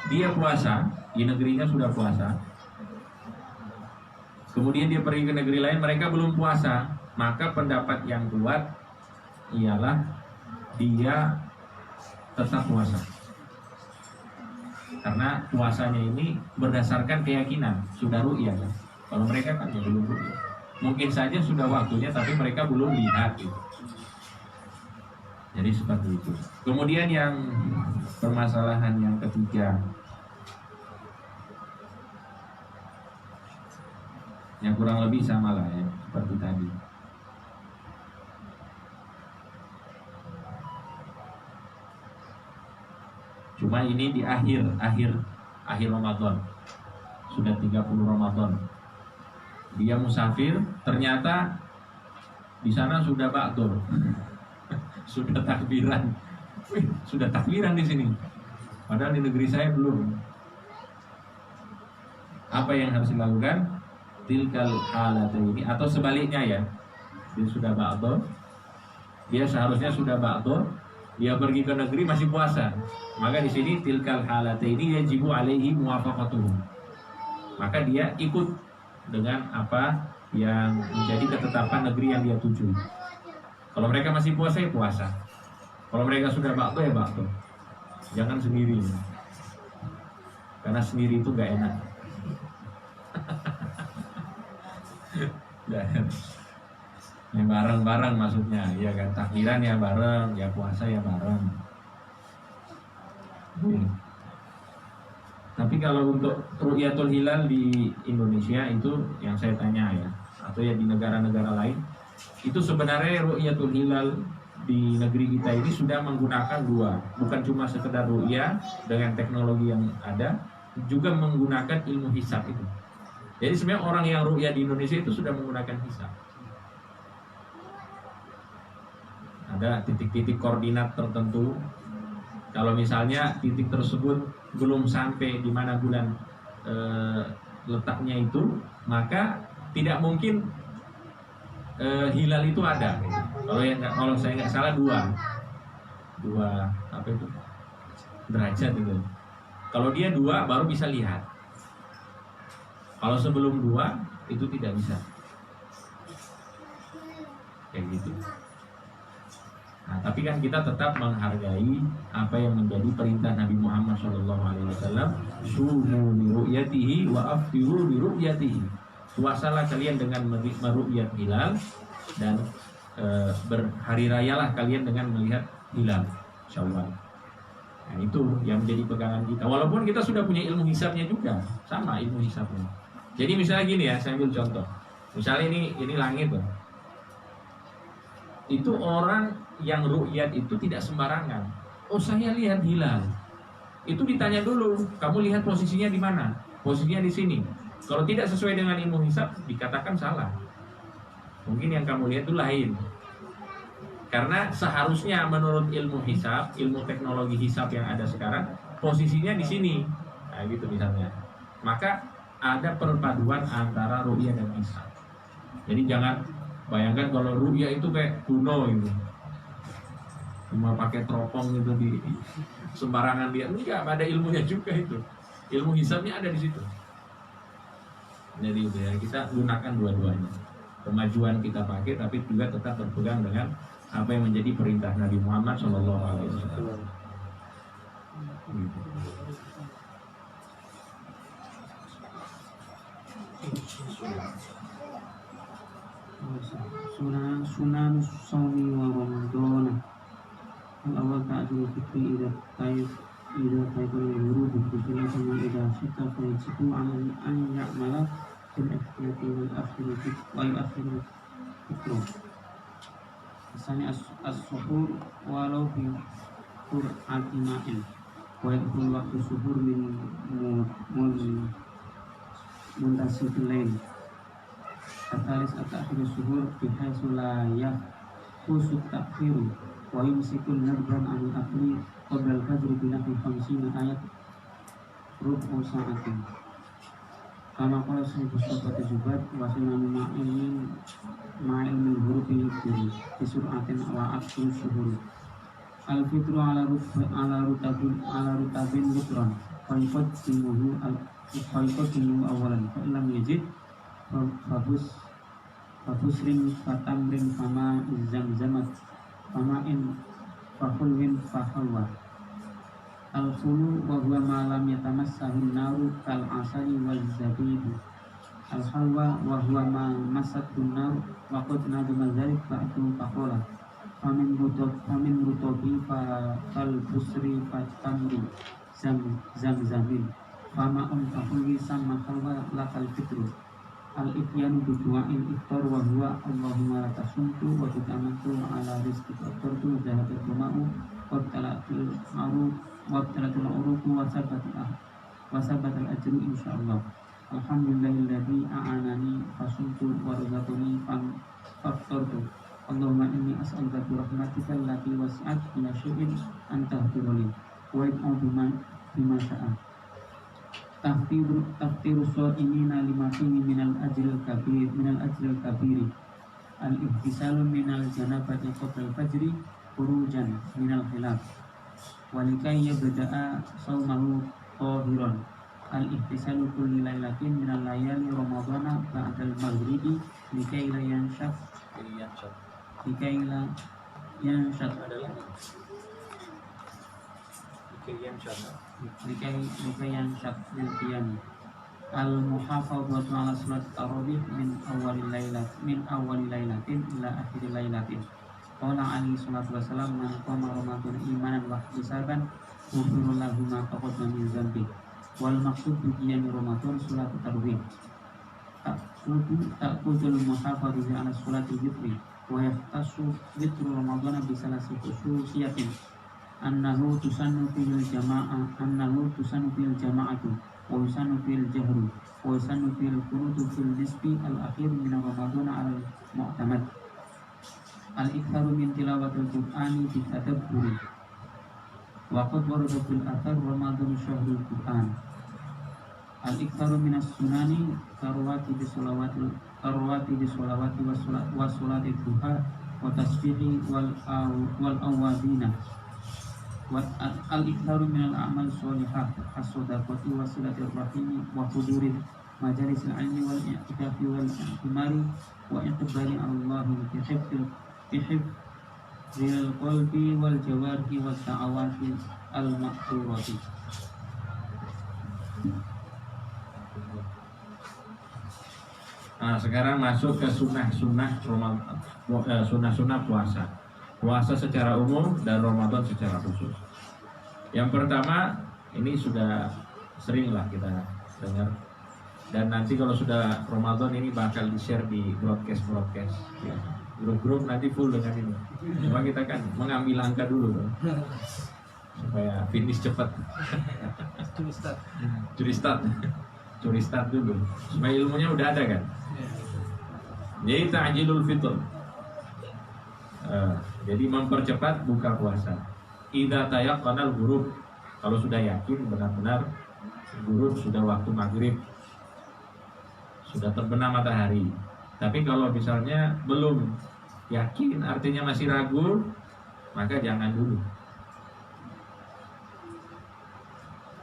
dia puasa, di negerinya sudah puasa, kemudian dia pergi ke negeri lain, mereka belum puasa, maka pendapat yang kuat ialah dia tetap puasa. Karena puasanya ini berdasarkan keyakinan, sudah ru'yah. Kalau mereka kan ya belum ru'yah. Mungkin saja sudah waktunya, tapi mereka belum lihat gitu. Jadi seperti itu. Kemudian yang permasalahan yang ketiga, yang kurang lebih sama lah ya, seperti tadi. Cuma ini di akhir Ramadan, sudah 30 Ramadan. Dia musafir, ternyata di sana sudah ba'dur. Sudah takbiran. Wih, sudah takbiran di sini. Padahal di negeri saya belum. Apa yang harus dilakukan? Tilkal halataini, atau sebaliknya ya. Dia sudah ba'dur. Dia seharusnya sudah ba'dur. Dia pergi ke negeri masih puasa. Maka di sini tilkal halataini yajibu alaihi muwafaqatuhum. Maka dia ikut dengan apa yang menjadi ketetapan negeri yang dia tuju. Kalau mereka masih puasa ya puasa. Kalau mereka sudah ba'du ya ba'du. Jangan sendiri. Karena sendiri itu gak enak. Dan yang bareng-bareng maksudnya, ya kan, takbiran ya bareng, ya puasa ya bareng. Tapi kalau untuk ru'yatul hilal di Indonesia itu yang saya tanya ya, atau ya di negara-negara lain, itu sebenarnya ru'yatul hilal di negeri kita ini sudah menggunakan dua, bukan cuma sekedar ru'ya dengan teknologi yang ada, juga menggunakan ilmu hisab itu. Jadi sebenarnya orang yang ru'ya di Indonesia itu sudah menggunakan hisab. Ada titik-titik koordinat tertentu. Kalau misalnya titik tersebut belum sampai di mana bulan letaknya itu, maka tidak mungkin hilal itu ada. Gitu. Kalau saya nggak salah dua apa itu derajat itu. Kalau dia dua baru bisa lihat. Kalau sebelum dua itu tidak bisa. Kayak gitu. Nah, tapi kan kita tetap menghargai apa yang menjadi perintah Nabi Muhammad SAW. Sumu bi ru'yatihi wa aftiru bi ru'yatihi. Puasalah kalian dengan meru'yat hilal dan berhari rayalah kalian dengan melihat hilal Syawal. Nah, itu yang menjadi pegangan kita. Walaupun kita sudah punya ilmu hisabnya juga, sama ilmu hisabnya. Jadi misalnya gini ya, saya ambil contoh. Misalnya ini langit tuh. Itu orang yang ru'yat itu tidak sembarangan. Oh, saya lihat hilal. Itu ditanya dulu, kamu lihat posisinya di mana? Posisinya di sini. Kalau tidak sesuai dengan ilmu hisab, dikatakan salah. Mungkin yang kamu lihat itu lain. Karena seharusnya menurut ilmu hisab, ilmu teknologi hisab yang ada sekarang, posisinya di sini. Nah, gitu misalnya. Maka ada perpaduan antara ru'yah dan hisab. Jadi jangan bayangkan kalau ru'yah itu kayak kuno gitu. Cuma pakai teropong gitu di sembarangan dia. Enggak, ada ilmunya juga itu. Ilmu hisabnya ada di situ. Jadi ya, kita gunakan dua-duanya. Kemajuan kita pakai, tapi juga tetap berpegang dengan apa yang menjadi perintah Nabi Muhammad SAW. Sunan Sawmi wa Ramadana. Al-awwal ta'dil fitri idza tayyibul wurud bi sama idza sita fa yajibu an ya'mala bil ikhtiyati wal akhirati wal akhirati fitru. Misalnya as-suhur walau bi qur'ati ma'in wa yakun waktu suhur min muntasifil lain. Atalis at-akhir suhur bihaisu la yakhusut ta'khiru wa yumsikun nadran anil akhri qabla al-fajr binahwi 50 ayat rubu sa'atin. Kama qala sahibu sobat zubat wa sunanu ma'il min hurufi yubdiri bisur'atin wa aksu suhur. Al-fitru ala rutabin lutran fa'ifat simuhu awalan fa'ilam yajid Fabusrin fatamrin fama zamzamat fama'in fahulwin fahalwa. Al-khulu wa huwa ma lam yatamassahun naru kal asali wal zabibu. Al-halwa wa huwa ma masatun naru wa qad nadu mazalik ba'du faqala famin rutobi fal busri fatamru zamzamin fama'un fahulwi sama halwa lakal fitru. Al-ityanu bidu'ain iftar wa huwa Allahumma latasumtu wa tutamatu ala rizki faktortu zahatul kuma'u wa talatul uruku wa sabatul ajru insyaallah. Alhamdulillahilladzi a'anani fasumtu wa razaqani faktortu. Allahumma inni as'aluka bi rahmatika allati wasi'at ila syai'in anta hduruli wa ib'u bima sya'a. Taftiru so'imina lima fihi minal ajril kabiri al-ihtisalu minal janabati qabla al-fajri khurujan minal khilaf walikai yabda'a sawmahu tahiran al-ihtisalu kulli laylatin minal layali ramadana ba'dal maghribi likai la yanshaf likai yang syak lil qiyam al-muhafadzatu ala salat tarawih min awwali lailatin ila akhir lailatin. Qala alaihi salatu wassalam man qama ramadan imanan wa ihtisaban ghufira lahu ma taqaddama min dzambi. Wal maqsud bi qiyam ramadan salat tarawih. Ta'khudul muhafadzatu ala salati witri wa yahtassu witru ramadan bi salasi khususiyatin annahu tusannu fil jama'atu wa yusannu fil jahri wa yusannu fil qunutu fil nisbi al akhir min ramadan al mu'tamad al-iktharu min tilawatil qur'ani bi tadabburi wa qad warada fil athar ramadan syahrul qur'an al-iktharu min as-sunani karwati bi salawati wa salati duha wa tasbihi wal awabina wa al-iktharu min al-a'mal sholihah as-sadaqati wa silatir rahimi wa huduril majalis al-ilmi wal i'tikafi wal ihtimari wa iqbali Allah bi hifdzil qalbi wal jawarihi wa ta'awati al-maqsurati. Nah, sekarang masuk ke sunnah-sunnah puasa. Puasa secara umum dan Ramadan secara khusus. Yang pertama, ini sudah sering lah kita dengar. Dan nanti kalau sudah Ramadan ini bakal di-share di broadcast ya. Grup-grup nanti full dengan ini. Cuma kita kan mengambil langkah dulu dong, supaya finish cepat. Curi start dulu. Supaya ilmunya udah ada kan. Jadi ta'jilul fitr. Jadi mempercepat buka puasa. Idza tayaqqanal ghurub. Kalau sudah yakin benar-benar ghurub sudah waktu maghrib, sudah terbenam matahari. Tapi kalau misalnya belum yakin, artinya masih ragu, maka jangan dulu.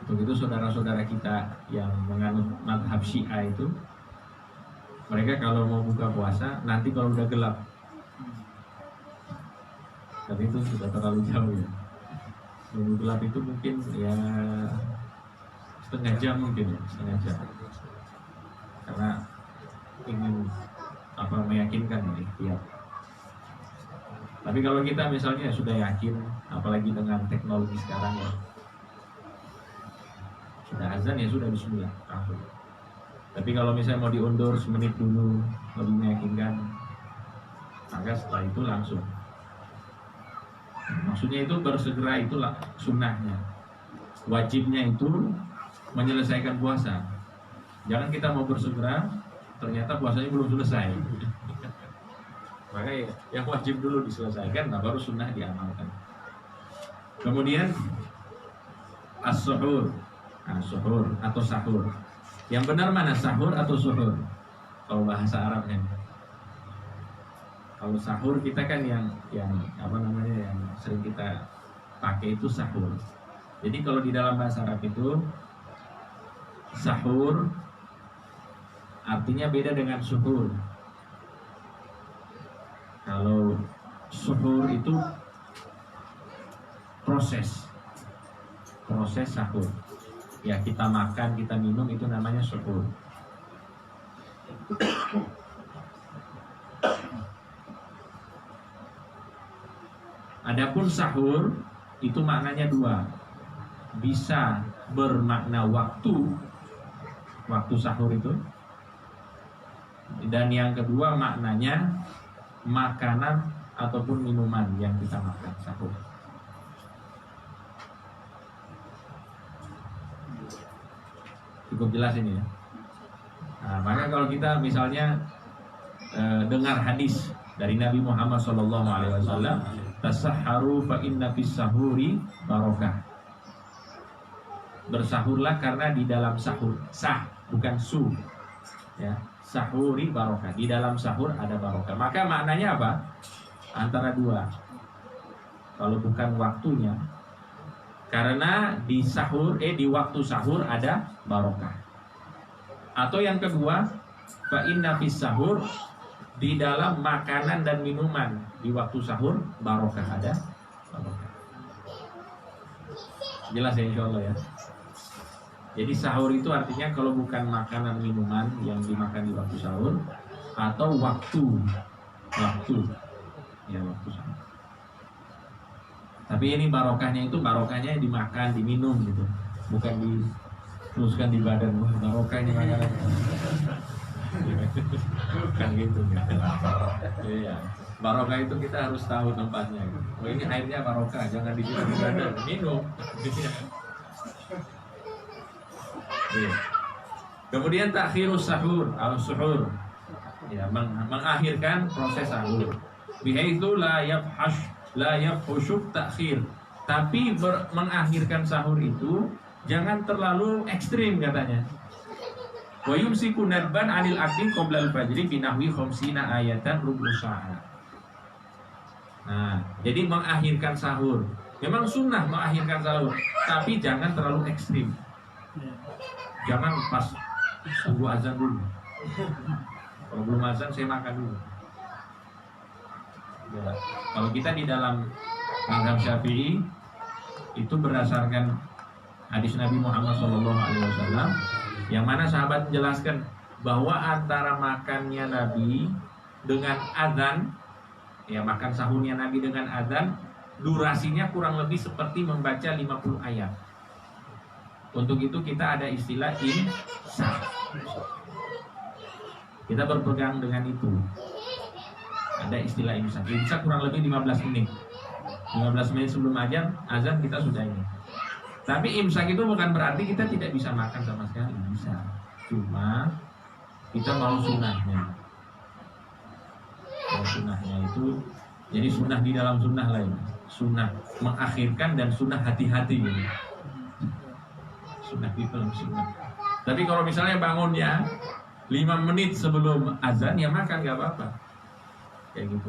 Untuk itu saudara-saudara kita yang menganut mazhab Syiah itu, mereka kalau mau buka puasa nanti kalau udah gelap. Tapi itu sudah terlalu jauh ya. Nunggu gelap itu mungkin ya setengah jam mungkin ya, setengah jam. Karena ingin meyakinkan ini tiap. Tapi kalau kita misalnya sudah yakin, apalagi dengan teknologi sekarang ya, sudah azan ya sudah bismillah. Tapi kalau misalnya mau diundur semenit dulu lebih meyakinkan, maka setelah itu langsung. Maksudnya itu bersegera itulah sunnahnya. Wajibnya itu menyelesaikan puasa. Jangan kita mau bersegera, ternyata puasanya belum selesai. Maka yang wajib dulu diselesaikan, nah baru sunnah diamalkan. Kemudian as-suhur, suhur atau sahur. Yang benar mana, sahur atau suhur? Kalau bahasa Arabnya. Kalau sahur kita kan yang sering kita pakai itu sahur. Jadi kalau di dalam bahasa Arab itu sahur artinya beda dengan suhur. Kalau suhur itu proses sahur. Ya kita makan, kita minum itu namanya suhur. Adapun sahur itu maknanya dua. Bisa bermakna waktu sahur itu. Dan yang kedua maknanya makanan ataupun minuman yang kita makan sahur. Cukup jelas ini ya. Nah, maka kalau kita misalnya dengar hadis dari Nabi Muhammad SAW, tasahharu fa inna fis sahuri barokah. Bersahurlah karena di dalam sahur, bukan su, ya. Sahuri barokah, di dalam sahur ada barokah. Maka maknanya apa? Antara dua. Kalau bukan waktunya, karena di waktu sahur ada barokah. Atau yang kedua, fa inna fis sahur, di dalam makanan dan minuman di waktu sahur barokah, ada barokah. Jelas ya insyaallah ya. Jadi sahur itu artinya kalau bukan makanan minuman yang dimakan di waktu sahur atau waktu ya waktu sahur. Tapi ini barokahnya itu barokahnya dimakan, diminum gitu, bukan diteruskan di badan. Wah, barokah ini makanan. Bukan gitu. Iya. Barokah itu kita harus tahu tempatnya. Oh, ini airnya barokah, jangan disiram di badan, minum. Iya. Kemudian takhirus sahur atau suhur, ya, mengakhirkan proses sahur. Bihaitsu la yafhushut takhir. Tapi mengakhirkan sahur itu jangan terlalu ekstrim katanya. Wa yumsiku nadban 'anil akli qabla al-fajri bi nahwi 50 ayatan rubu sa'ah. Nah, jadi mengakhirkan sahur. Memang sunnah mengakhirkan sahur, tapi jangan terlalu ekstrim. Jangan pas tunggu azan dulu. Kalau belum azan saya makan dulu. Ya. Kalau kita di dalam mazhab Syafi'i itu berdasarkan hadis Nabi Muhammad SAW, yang mana sahabat menjelaskan bahwa antara makannya Nabi dengan azan, ya makan sahurnya Nabi dengan azan, durasinya kurang lebih seperti membaca 50 ayat. Untuk itu kita ada istilah imsak. Kita berpegang dengan itu. Ada istilah imsak. Imsak kurang lebih 15 menit. 15 menit sebelum azan kita sudah ini. Tapi imsak itu bukan berarti kita tidak bisa makan sama sekali, bisa. Cuma kita mau sunnahnya. Mau sunnahnya itu, jadi sunnah di dalam sunnah lain. Sunnah mengakhirkan dan sunnah hati-hati gitu. Sunnah di dalam sunnah. Tapi kalau misalnya bangunnya 5 menit sebelum azan, ya makan gak apa-apa. Kayak gitu.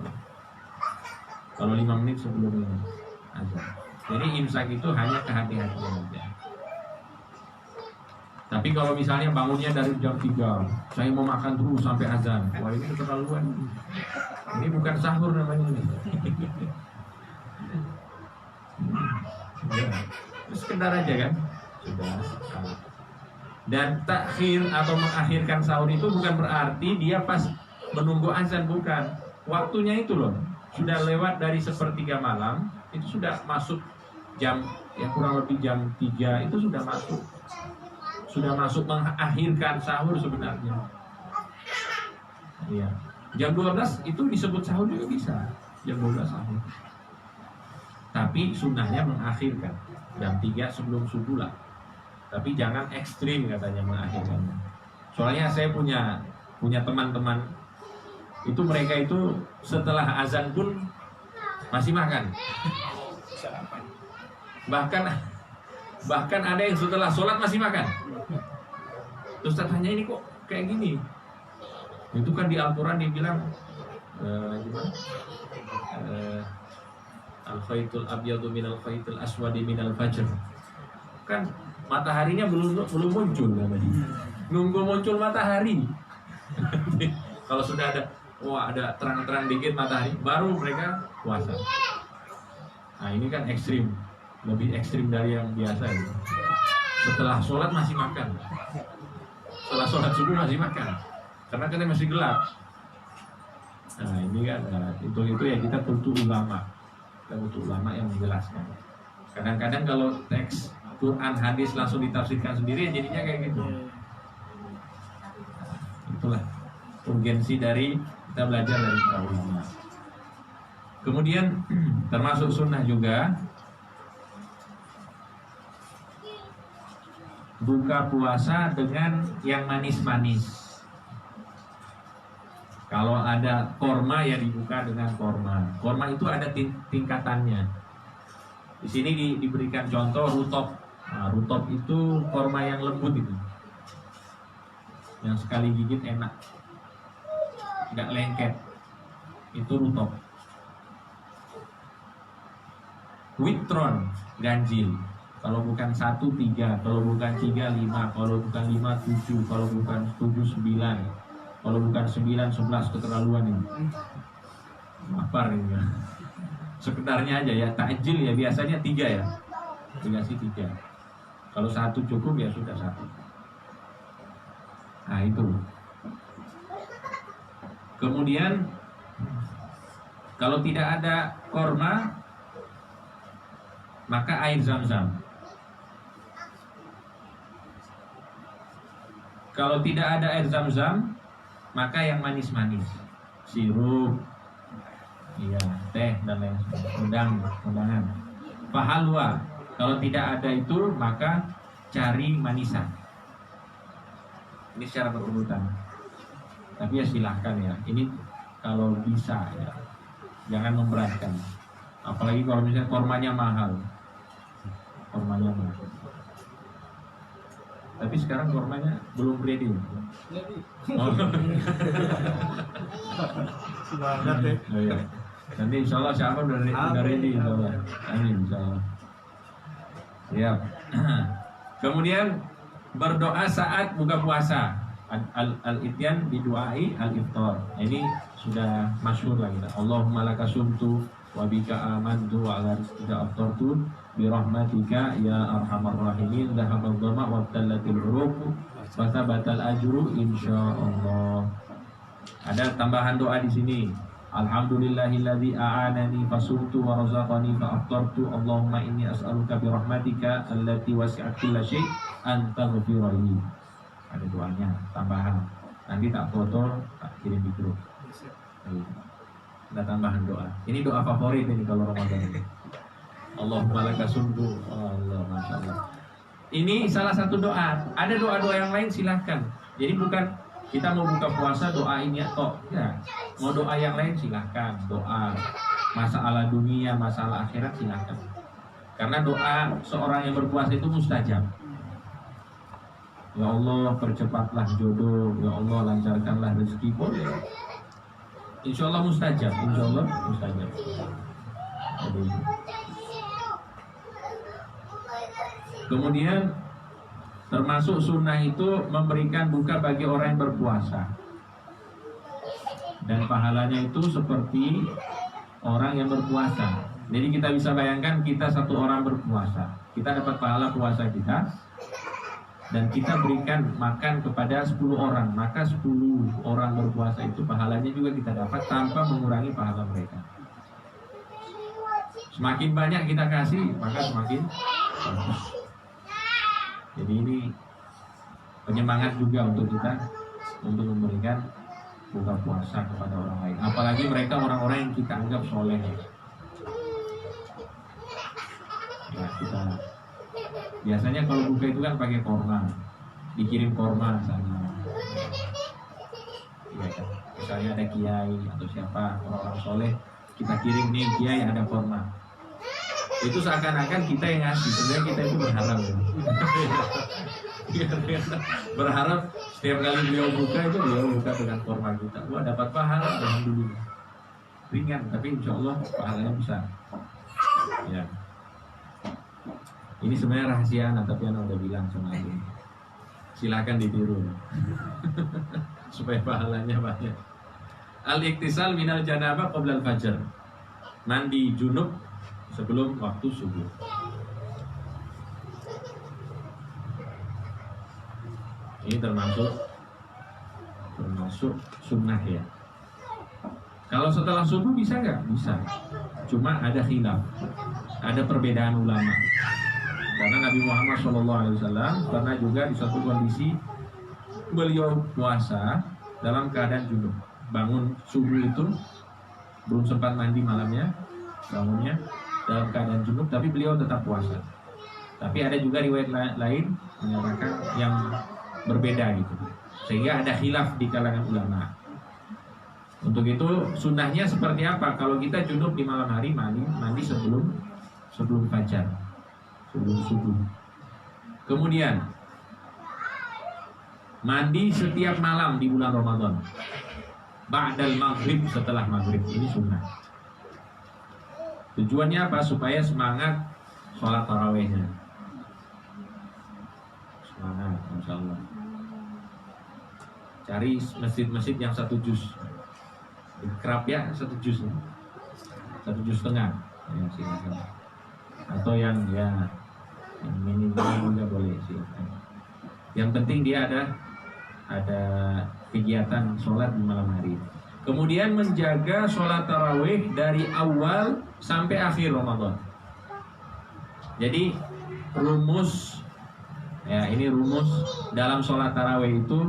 Kalau 5 menit sebelum azan. Jadi imsak itu hanya kehati-hatian saja. Tapi kalau misalnya bangunnya dari jam 3, saya mau makan terus sampai azan. Wah, ini keterlaluan. Ini bukan sahur namanya ini. Ya, sekedar aja kan. Sudah. Dan takhir atau mengakhirkan sahur itu bukan berarti dia pas menunggu azan, bukan. Waktunya itu loh, sudah lewat dari 1/3 malam, itu sudah masuk jam, ya kurang lebih jam 3 itu sudah masuk. Sudah masuk mengakhirkan sahur sebenarnya. Iya. Jam 12 itu disebut sahur juga bisa. Jam 12 sahur. Tapi sunnahnya mengakhirkan jam 3 sebelum subuh lah. Tapi jangan ekstrim katanya mengakhirkannya. Soalnya saya punya teman-teman itu, mereka itu setelah azan pun masih makan. Bahkan ada yang setelah sholat masih makan. Terus tanya, ini kok kayak gini? Itu kan di Al-Quran dibilang gimana? Al-khaytul abyadu minal khaytul aswadi minal fajr. Kan mataharinya belum muncul namanya. Nunggu muncul matahari. Kalau sudah ada terang-terang dikit matahari, baru mereka puasa. Nah, ini kan ekstrim. Lebih ekstrim dari yang biasa gitu. Setelah sholat masih makan. Setelah sholat subuh masih makan. Karena kita masih gelap. Nah, ini kan itu ya kita butuh ulama. Kita butuh ulama yang menjelaskan. Kadang-kadang kalau teks Quran hadis langsung ditafsirkan sendiri, jadinya kayak gitu. Itulah urgensi dari kita belajar dari para ulama. Kemudian termasuk sunnah juga buka puasa dengan yang manis-manis. Kalau ada korma ya dibuka dengan korma. Korma itu ada tingkatannya. Di sini diberikan contoh rutop. Nah, rutop itu korma yang lembut itu, yang sekali gigit enak, nggak lengket. Itu rutop. Witron ganjil. Kalau bukan 1, 3, kalau bukan 3, 5, kalau bukan 5, 7, kalau bukan 7, 9, kalau bukan 9, 11, keterlaluan ini. Lapar ini ya. Sekedarnya aja ya, takjil ya biasanya 3 ya. Dikasih 3. Kalau satu cukup ya sudah satu. Nah itu. Kemudian kalau tidak ada korma, maka air zam-zam. Kalau tidak ada air zam-zam, maka yang manis-manis, sirup, iya, teh dan lain sebagainya, undangan. Pahalwa. Kalau tidak ada itu, maka cari manisan. Ini secara berurutan. Tapi ya silahkan ya. Ini kalau bisa ya, jangan memberatkan. Apalagi kalau misalnya kormanya mahal. Kormanya mahal. Tapi sekarang kormanya belum ready. Oh. Semangat ya. Oh, iya. Nanti insya Allah siapa udah ready insya Allah. Amin insya Allah. Siap. Kemudian berdoa saat buka puasa. Al-ityan bidu'ai al-iftar. Ini sudah masyhur lagi. Allahumma laka sumtu wa bika amantu wa ala rizqika aftartu bi rahmatika ya arhamar rahimin. Dhahabal dhama wa tallatil uruq wa thabatal ajru insyaallah. Ada tambahan doa di sini. Alhamdulillahilladzi a'anani fasumtu wa razaqani fa aftartu. Allahumma inni as'aluka bi rahmatika allati wasi'at kulla syai' an taghfira li. Ada doanya tambahan. Nanti tak foto, tak kirim di grup. Ada tambahan doa. Ini doa favorit ini kalau Ramadan ini. Allahumma laka sumtu. Allah, masya Allah. Ini salah satu doa. Ada doa-doa yang lain silahkan. Jadi bukan kita mau buka puasa doain ya toh. Ya. Mau doa yang lain silahkan. Doa masalah dunia, masalah akhirat silahkan. Karena doa seorang yang berpuasa itu mustajab. Ya Allah percepatlah jodoh, ya Allah lancarkanlah rezeki, boleh. Insya Allah mustajab, insya Allah mustajab. Kemudian termasuk sunnah itu memberikan buka bagi orang yang berpuasa. Dan pahalanya itu seperti orang yang berpuasa. Jadi kita bisa bayangkan kita satu orang berpuasa, kita dapat pahala puasa kita. Dan kita berikan makan kepada 10 orang, maka 10 orang berpuasa itu pahalanya juga kita dapat tanpa mengurangi pahala mereka. Semakin banyak kita kasih, maka semakin bagus. Jadi ini penyemangat juga untuk kita untuk memberikan buka puasa kepada orang lain. Apalagi mereka orang-orang yang kita anggap soleh. Ya, kita biasanya kalau buka itu kan pakai korma, dikirim korma sana. Ya, kan? Misalnya ada kiai atau siapa orang-orang soleh, kita kirim nih kiai ada korma. Itu seakan-akan kita yang ngasih, sebenarnya kita itu berharap. Berharap setiap kali beliau buka itu beliau buka dengan korma kita. Wah dapat pahala, alhamdulillah. Ringan, tapi insya Allah pahalanya besar. Ya. Ini sebenarnya rahasia anak, tapi anak udah bilang sama aku. Silakan ditiru. Supaya pahalanya banyak. Al-iktisal minal janabah qabla al-fajr. Mandi junub sebelum waktu subuh. Ini termasuk sunnah ya. Kalau setelah subuh bisa nggak? Bisa. Cuma ada khilaf, ada perbedaan ulama. Karena Nabi Muhammad SAW pernah juga di suatu kondisi beliau puasa dalam keadaan junub. Bangun subuh itu belum sempat mandi malamnya, bangunnya dalam keadaan junub, tapi beliau tetap puasa. Tapi ada juga riwayat lain menyatakan yang berbeda gitu, sehingga ada khilaf di kalangan ulama. Untuk itu sunnahnya seperti apa? Kalau kita junub di malam hari mandi sebelum fajar, sebelum subuh. Kemudian mandi setiap malam di bulan Ramadan. Ba'dal maghrib, setelah maghrib. Ini sunnah. Tujuannya apa? Supaya semangat sholat tarawihnya. Semangat, insya Allah. Cari masjid-masjid yang 1 juz. Kerap ya 1 juz, 1,5 juz ya, silakan. Atau yang ya yang minimal juga boleh silakan. Yang penting dia ada kegiatan sholat di malam hari. Kemudian menjaga sholat tarawih dari awal sampai akhir Ramadan. Jadi rumus, ya ini rumus dalam sholat tarawih itu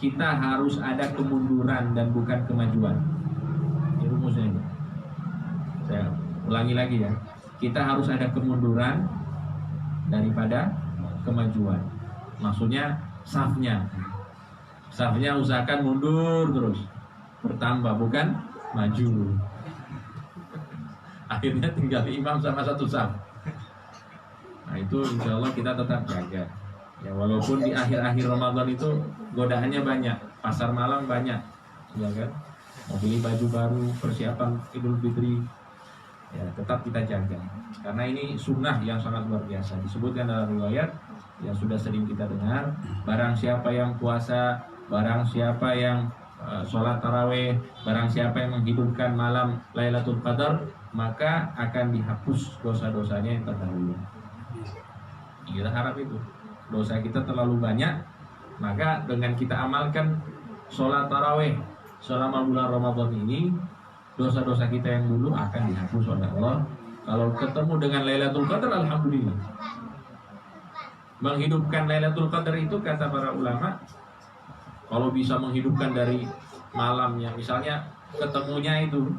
kita harus ada kemunduran dan bukan kemajuan. Ini rumusnya ini. Saya ulangi lagi ya. Kita harus ada kemunduran daripada kemajuan. Maksudnya safnya usahakan mundur terus, bertambah bukan maju. Akhirnya tinggal imam sama satu saf. Nah itu insya Allah kita tetap jaga. Ya walaupun di akhir-akhir Ramadan itu godaannya banyak, pasar malam banyak, ya kan? Mau beli baju baru, persiapan Idul Fitri, ya tetap kita jaga. Karena ini sunnah yang sangat luar biasa. Disebutkan dalam riwayat yang sudah sering kita dengar, barang siapa yang puasa, barang siapa yang sholat taraweh, barang siapa yang menghidupkan malam Lailatul Qadar, maka akan dihapus dosa-dosanya yang terdahulu. Kita harap itu. Dosa kita terlalu banyak, maka dengan kita amalkan sholat taraweh selama bulan Ramadan ini, dosa-dosa kita yang dulu akan dihapus oleh Allah. Kalau ketemu dengan Lailatul Qadar, alhamdulillah. Menghidupkan Lailatul Qadar itu kata para ulama, kalau bisa menghidupkan dari malamnya, misalnya ketemunya itu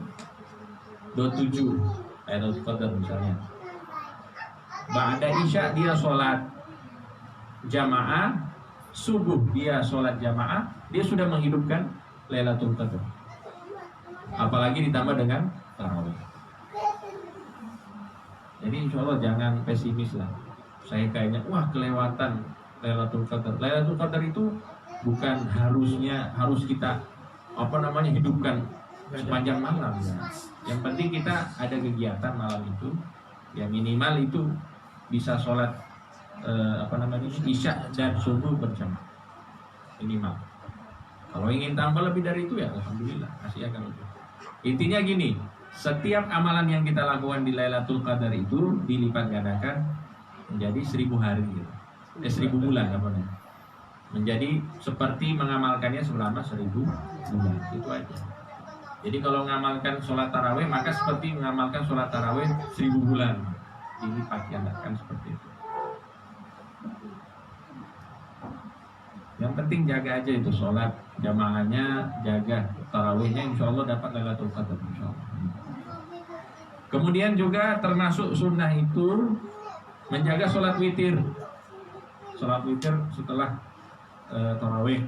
27 Lailatul Qadar misalnya, ba'da isya dia sholat jamaah, subuh dia sholat jamaah, dia sudah menghidupkan Lailatul Qadar. Apalagi ditambah dengan tarawih. Jadi insya Allah jangan pesimis lah. Saya kayaknya wah kelewatan Lailatul Qadar. Lailatul Qadar itu bukan harus kita hidupkan sepanjang malam ya. Yang penting kita ada kegiatan malam itu, ya minimal itu bisa sholat isya dan subuh berjamaah minimal. Kalau ingin tambah lebih dari itu ya alhamdulillah, masih akan lebih. Intinya gini, setiap amalan yang kita lakukan di Lailatul Qadar itu dilipat gandakan menjadi 1000 hari, 1000 bulan menjadi seperti mengamalkannya selama 1000 bulan. Itu aja. Jadi kalau mengamalkan sholat tarawih maka seperti mengamalkan sholat tarawih 1000 bulan, dilipat gandakan seperti itu. Yang penting jaga aja itu sholat jamaahnya, jaga tarawihnya, insya Allah dapat Lailatul Qadar insya Allah. Kemudian juga termasuk sunnah itu menjaga sholat witir. Sholat witir setelah tarawih.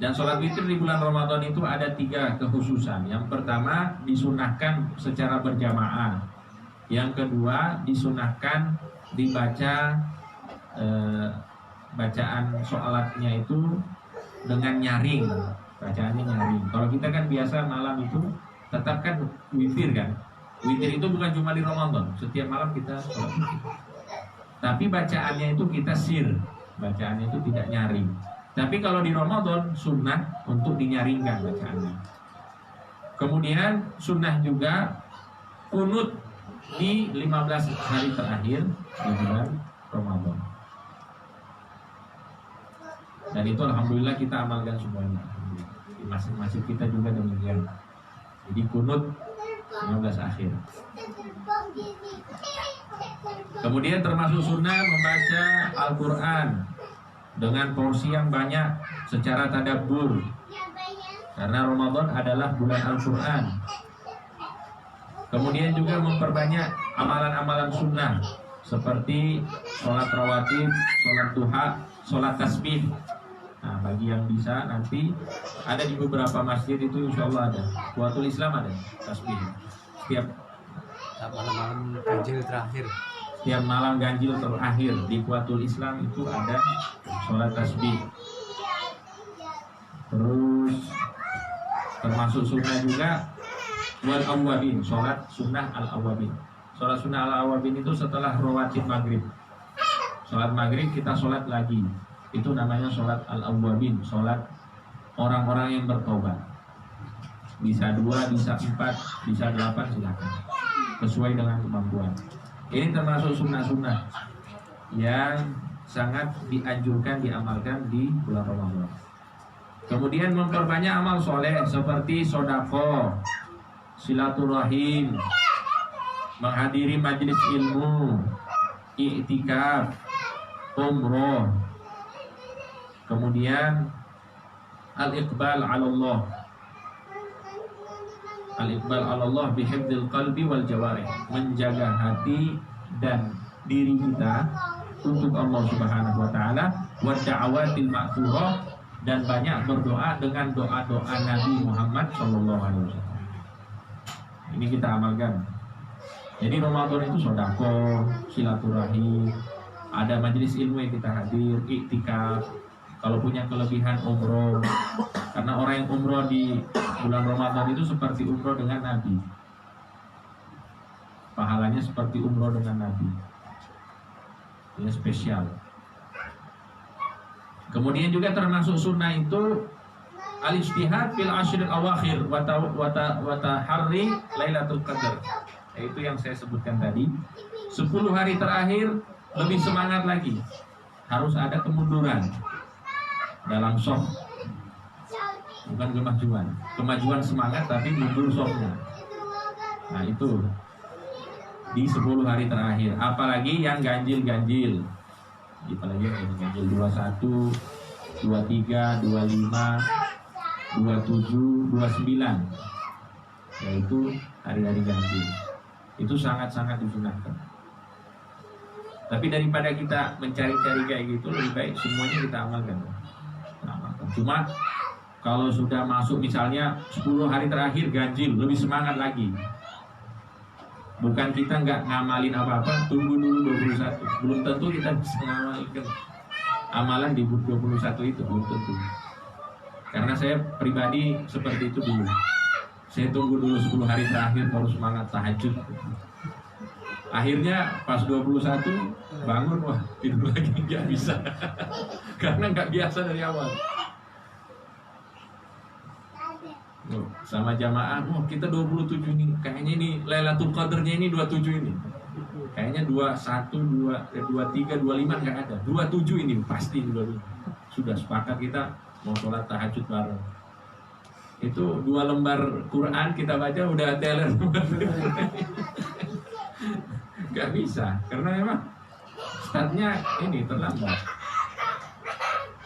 Dan sholat witir di bulan Ramadan itu ada 3 kekhususan. Yang pertama disunahkan secara berjamaah. Yang kedua disunahkan dibaca bacaan sholatnya itu dengan nyaring, bacaannya nyaring. Kalau kita kan biasa malam itu tetap kan witir kan. Witir itu bukan cuma di Ramadan, setiap malam kita sholat witir. Tapi bacaannya itu kita sir, bacaannya itu tidak nyaring. Tapi kalau di Ramadan sunnah untuk dinyaringkan bacaannya. Kemudian sunnah juga kunut di 15 hari terakhir di bulan Ramadan. Dan itu alhamdulillah kita amalkan semuanya. Di masing-masing kita juga demikian. Jadi kunut 15 akhir. Kemudian termasuk sunnah membaca Al-Quran dengan porsi yang banyak secara tadabbur. Karena Ramadan adalah bulan Al-Quran. Kemudian juga memperbanyak amalan-amalan sunnah seperti sholat rawatib, sholat duha, sholat tasbih. Nah, bagi yang bisa nanti ada di beberapa masjid itu insya Allah ada. Quwwatul Islam ada tasbih. Setiap malam ganjil terakhir. Setiap malam ganjil terakhir di Quwwatul Islam itu ada sholat tasbih. Terus termasuk sunnah juga wal awwabin, sholat sunnah al awwabin. Sholat sunnah al awwabin itu setelah rawatib maghrib. Sholat maghrib kita sholat lagi. Itu namanya sholat al-awwabin, sholat orang-orang yang bertobat. Bisa 2, bisa 4, bisa 8, silakan. Sesuai dengan kemampuan. Ini termasuk sunnah-sunnah yang sangat dianjurkan diamalkan di bulan Ramadan. Kemudian memperbanyak amal soleh seperti sodako, silaturahim, menghadiri majelis ilmu, i'tikaf, umroh. Kemudian al-iqbal 'ala Allah. Al-iqbal 'ala Allah bihifdzil qalbi wal jawarih, menjaga hati dan diri kita untuk Allah Subhanahu wa taala, wa da'awatil ma'thurah, dan banyak berdoa dengan doa-doa Nabi Muhammad sallallahu alaihi wasallam. Ini kita amalkan. Jadi Ramadan itu sedekah, silaturahim, ada majelis ilmu yang kita hadir, iktikaf, kalau punya kelebihan umroh. Karena orang yang umroh di bulan Ramadan itu seperti umroh dengan Nabi. Pahalanya seperti umroh dengan Nabi. Ini spesial. Kemudian juga termasuk sunnah itu al-ijtihad fil ashril awakhir wa taharri lailatul qadar. Itu yang saya sebutkan tadi. 10 hari terakhir lebih semangat lagi. Harus ada kemunduran dalam soft. Bukan kemajuan. Kemajuan semangat tapi mundur softnya. Nah itu di 10 hari terakhir. Apalagi yang ganjil-ganjil. Apalagi yang ganjil 21, 23, 25, 27, 29. Yaitu hari-hari ganjil. Itu sangat-sangat disunahkan. Tapi daripada kita mencari-cari kayak gitu, lebih baik semuanya kita amalkan. Cuma kalau sudah masuk misalnya 10 hari terakhir ganjil, lebih semangat lagi. Bukan kita nggak ngamalin apa-apa, tunggu dulu 21. Belum tentu kita bisa ngamalin amalan di 21 itu, belum tentu. Karena saya pribadi seperti itu dulu. Saya tunggu dulu 10 hari terakhir baru semangat tahajud. Akhirnya pas 21 bangun, wah tidur lagi nggak bisa. Karena nggak biasa dari awal. Sama jamaah, kita 27 ini, kayaknya ini Lailatul Qadarnya ini 27 ini. Kayaknya 21, 23, 25 nggak ada. 27 ini pasti 27. Sudah sepakat kita mau sholat tahajud bareng. Itu 2 lembar Quran kita baca udah teler. Gak bisa, karena memang startnya ini terlambat.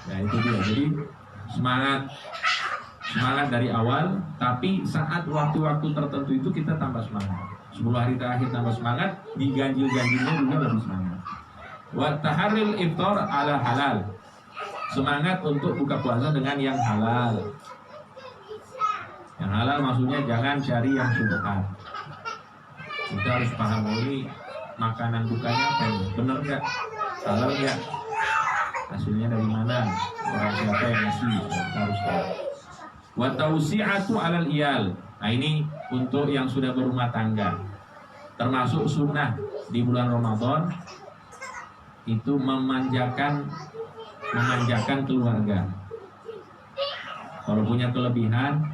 Nah itu dia, jadi semangat dari awal, tapi saat waktu-waktu tertentu itu kita tambah semangat. 10 hari terakhir tambah semangat, di ganjil-ganjilnya juga lebih semangat. Wa taharril iftar ala halal, semangat untuk buka puasa dengan yang halal. Yang halal maksudnya jangan cari yang subhat. Kita harus paham ini makanan bukanya apa ini, bener nggak, halal nggak, hasilnya dari mana, orang siapa yang ngasih, kita harus tahu. Wa tausi'atu 'alal iyal. Nah ini untuk yang sudah berumah tangga. Termasuk sunnah di bulan Ramadan itu memanjakan keluarga. Kalau punya kelebihan,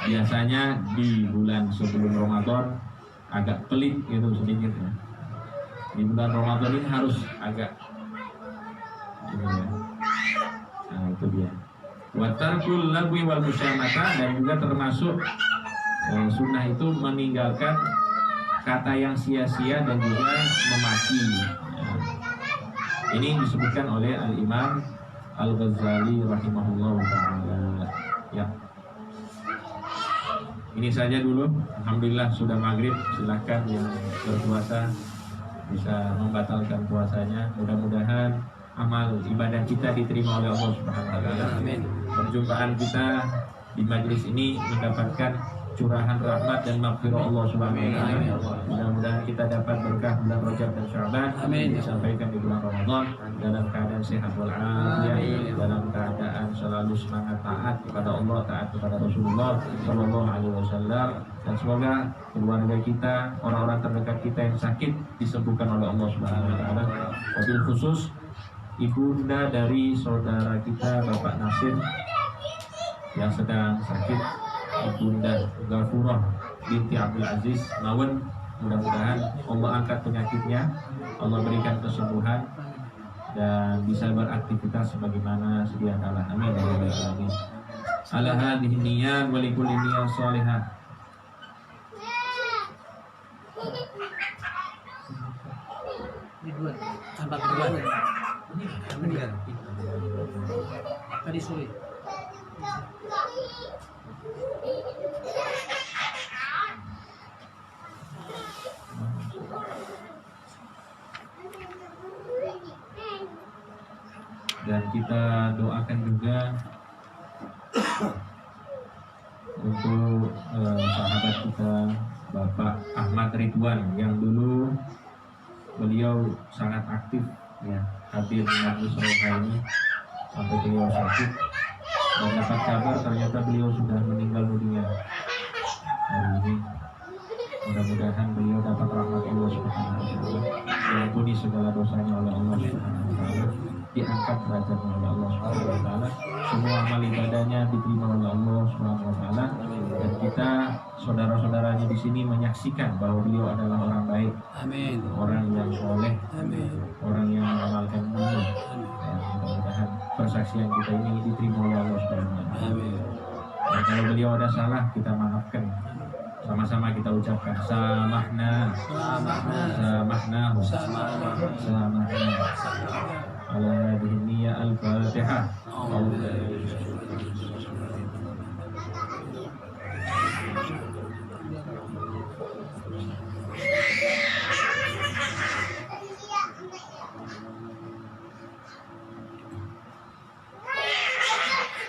biasanya di bulan sebelum Ramadan agak pelit gitu sedikit ya. Di bulan Ramadan ini harus agak gitu ya. Nah itu dia. Wa tarkul lagwi wal musyamata, dan juga termasuk sunnah itu meninggalkan kata yang sia-sia dan juga memaki. Ini disebutkan oleh Al-Imam Al-Ghazali rahimahullah ta'ala. Ya. Ini saja dulu. Alhamdulillah sudah maghrib. Silakan yang berpuasa bisa membatalkan puasanya. Mudah-mudahan amal ibadah kita diterima oleh Allah Subhanahu wa taala. Amin. Perjumpaan kita di majelis ini mendapatkan curahan rahmat dan maghfirah Allah Subhanahu wa taala. Mudah-mudahan kita dapat berkah bulan Rajab dan Sya'ban. Amin. Disampaikan di bulan Ramadan dalam keadaan sehat wal afiat, dalam keadaan selalu semangat taat kepada Allah, taat kepada Rasulullah sallallahu alaihi wasallam, dan semoga keluarga kita, orang-orang terdekat kita yang sakit disembuhkan oleh Allah Subhanahu wa taala. Wabil khusus ibunda dari saudara kita Bapak Nasir yang sedang sakit, Ibunda Ghafurah binti Abdul Aziz Nawan, Mudah-mudahan Allah angkat penyakitnya, Allah berikan kesembuhan dan bisa beraktivitas sebagaimana sedia kala. Amin ya rabbal alamin. Ala hadhihi niyyat wa likulli niyyah shalihah. Ridwan, tambah Ridwan. Meninggal. Tadi sore. Dan kita doakan juga untuk sahabat kita Bapak Ahmad Ridwan yang dulu beliau sangat aktif ya hadir di Majlis Roha ini sampai beliau sakit dan dapat kabar ternyata beliau sudah meninggal dunia hari ini. Mudah-mudahan beliau dapat rahmat Allah Subhanahu wa taala, diampuni segala dosanya oleh Allah Subhanahu wa taala, diangkat derajatnya oleh Allah Subhanahu wa taala, semua amal ibadahnya diterima oleh Allah Subhanahu wa taala, dan kita saudara-saudaranya di sini menyaksikan bahwa beliau adalah orang baik, Amin. orang yang soleh, Amin. orang yang mengamalkan ilmu. Dan mudah-mudahan persaksian kita ini diterima oleh Allah Subhanahu wa taala. Amin. Dan kalau beliau ada salah, kita maafkan. Sama-sama kita ucapkan samahna, samahna, samahna. Ala hadhihi niyyah al-Fatihah.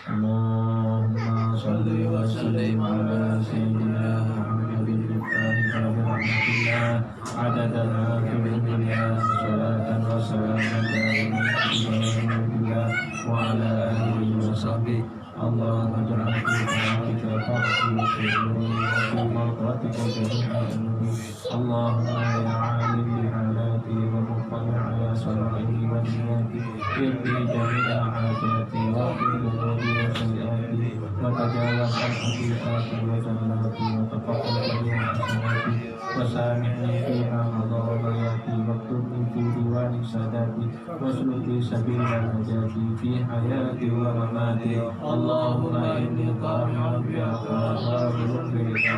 Allahumma shalli wa sallim ala sayyidina Muhammadin adada ma fi dunya salatan wa salaman wa ala alihi wa sahbihi. Allahumma ja'al kita Allahumma ya alim bi halati wa muqtali ala salati wa niyati irdi jami'a hajati wa qulubi wa sayyati wa tajawaz an haqiqati wa jannati wa taqabbal jami'a hasanati wa samihni fiha madawati wa ktubni fi diwani sadati wa suluki sabila najati fi hayati wa mamati. Allahumma inni qari'un bi aqwalin bi ridha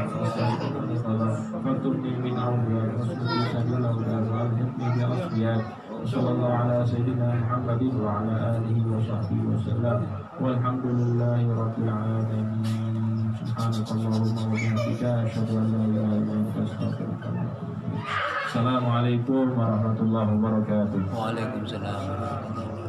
faktubni min awliya wa suluki sabila wa alhimni bi asfiyat. Sallallahu ala sayyidina Muhammadin wa ala alihi wa sahbihi wa sallam. Walhamdulillahi rabbil alamin. Subhanakallahumma wa bihamdika asyhadu an la ilaha illa anta astaghfiruka wa atubu ilaik. Assalamualaikum warahmatullahi wabarakatuh. Waalaikumsalam.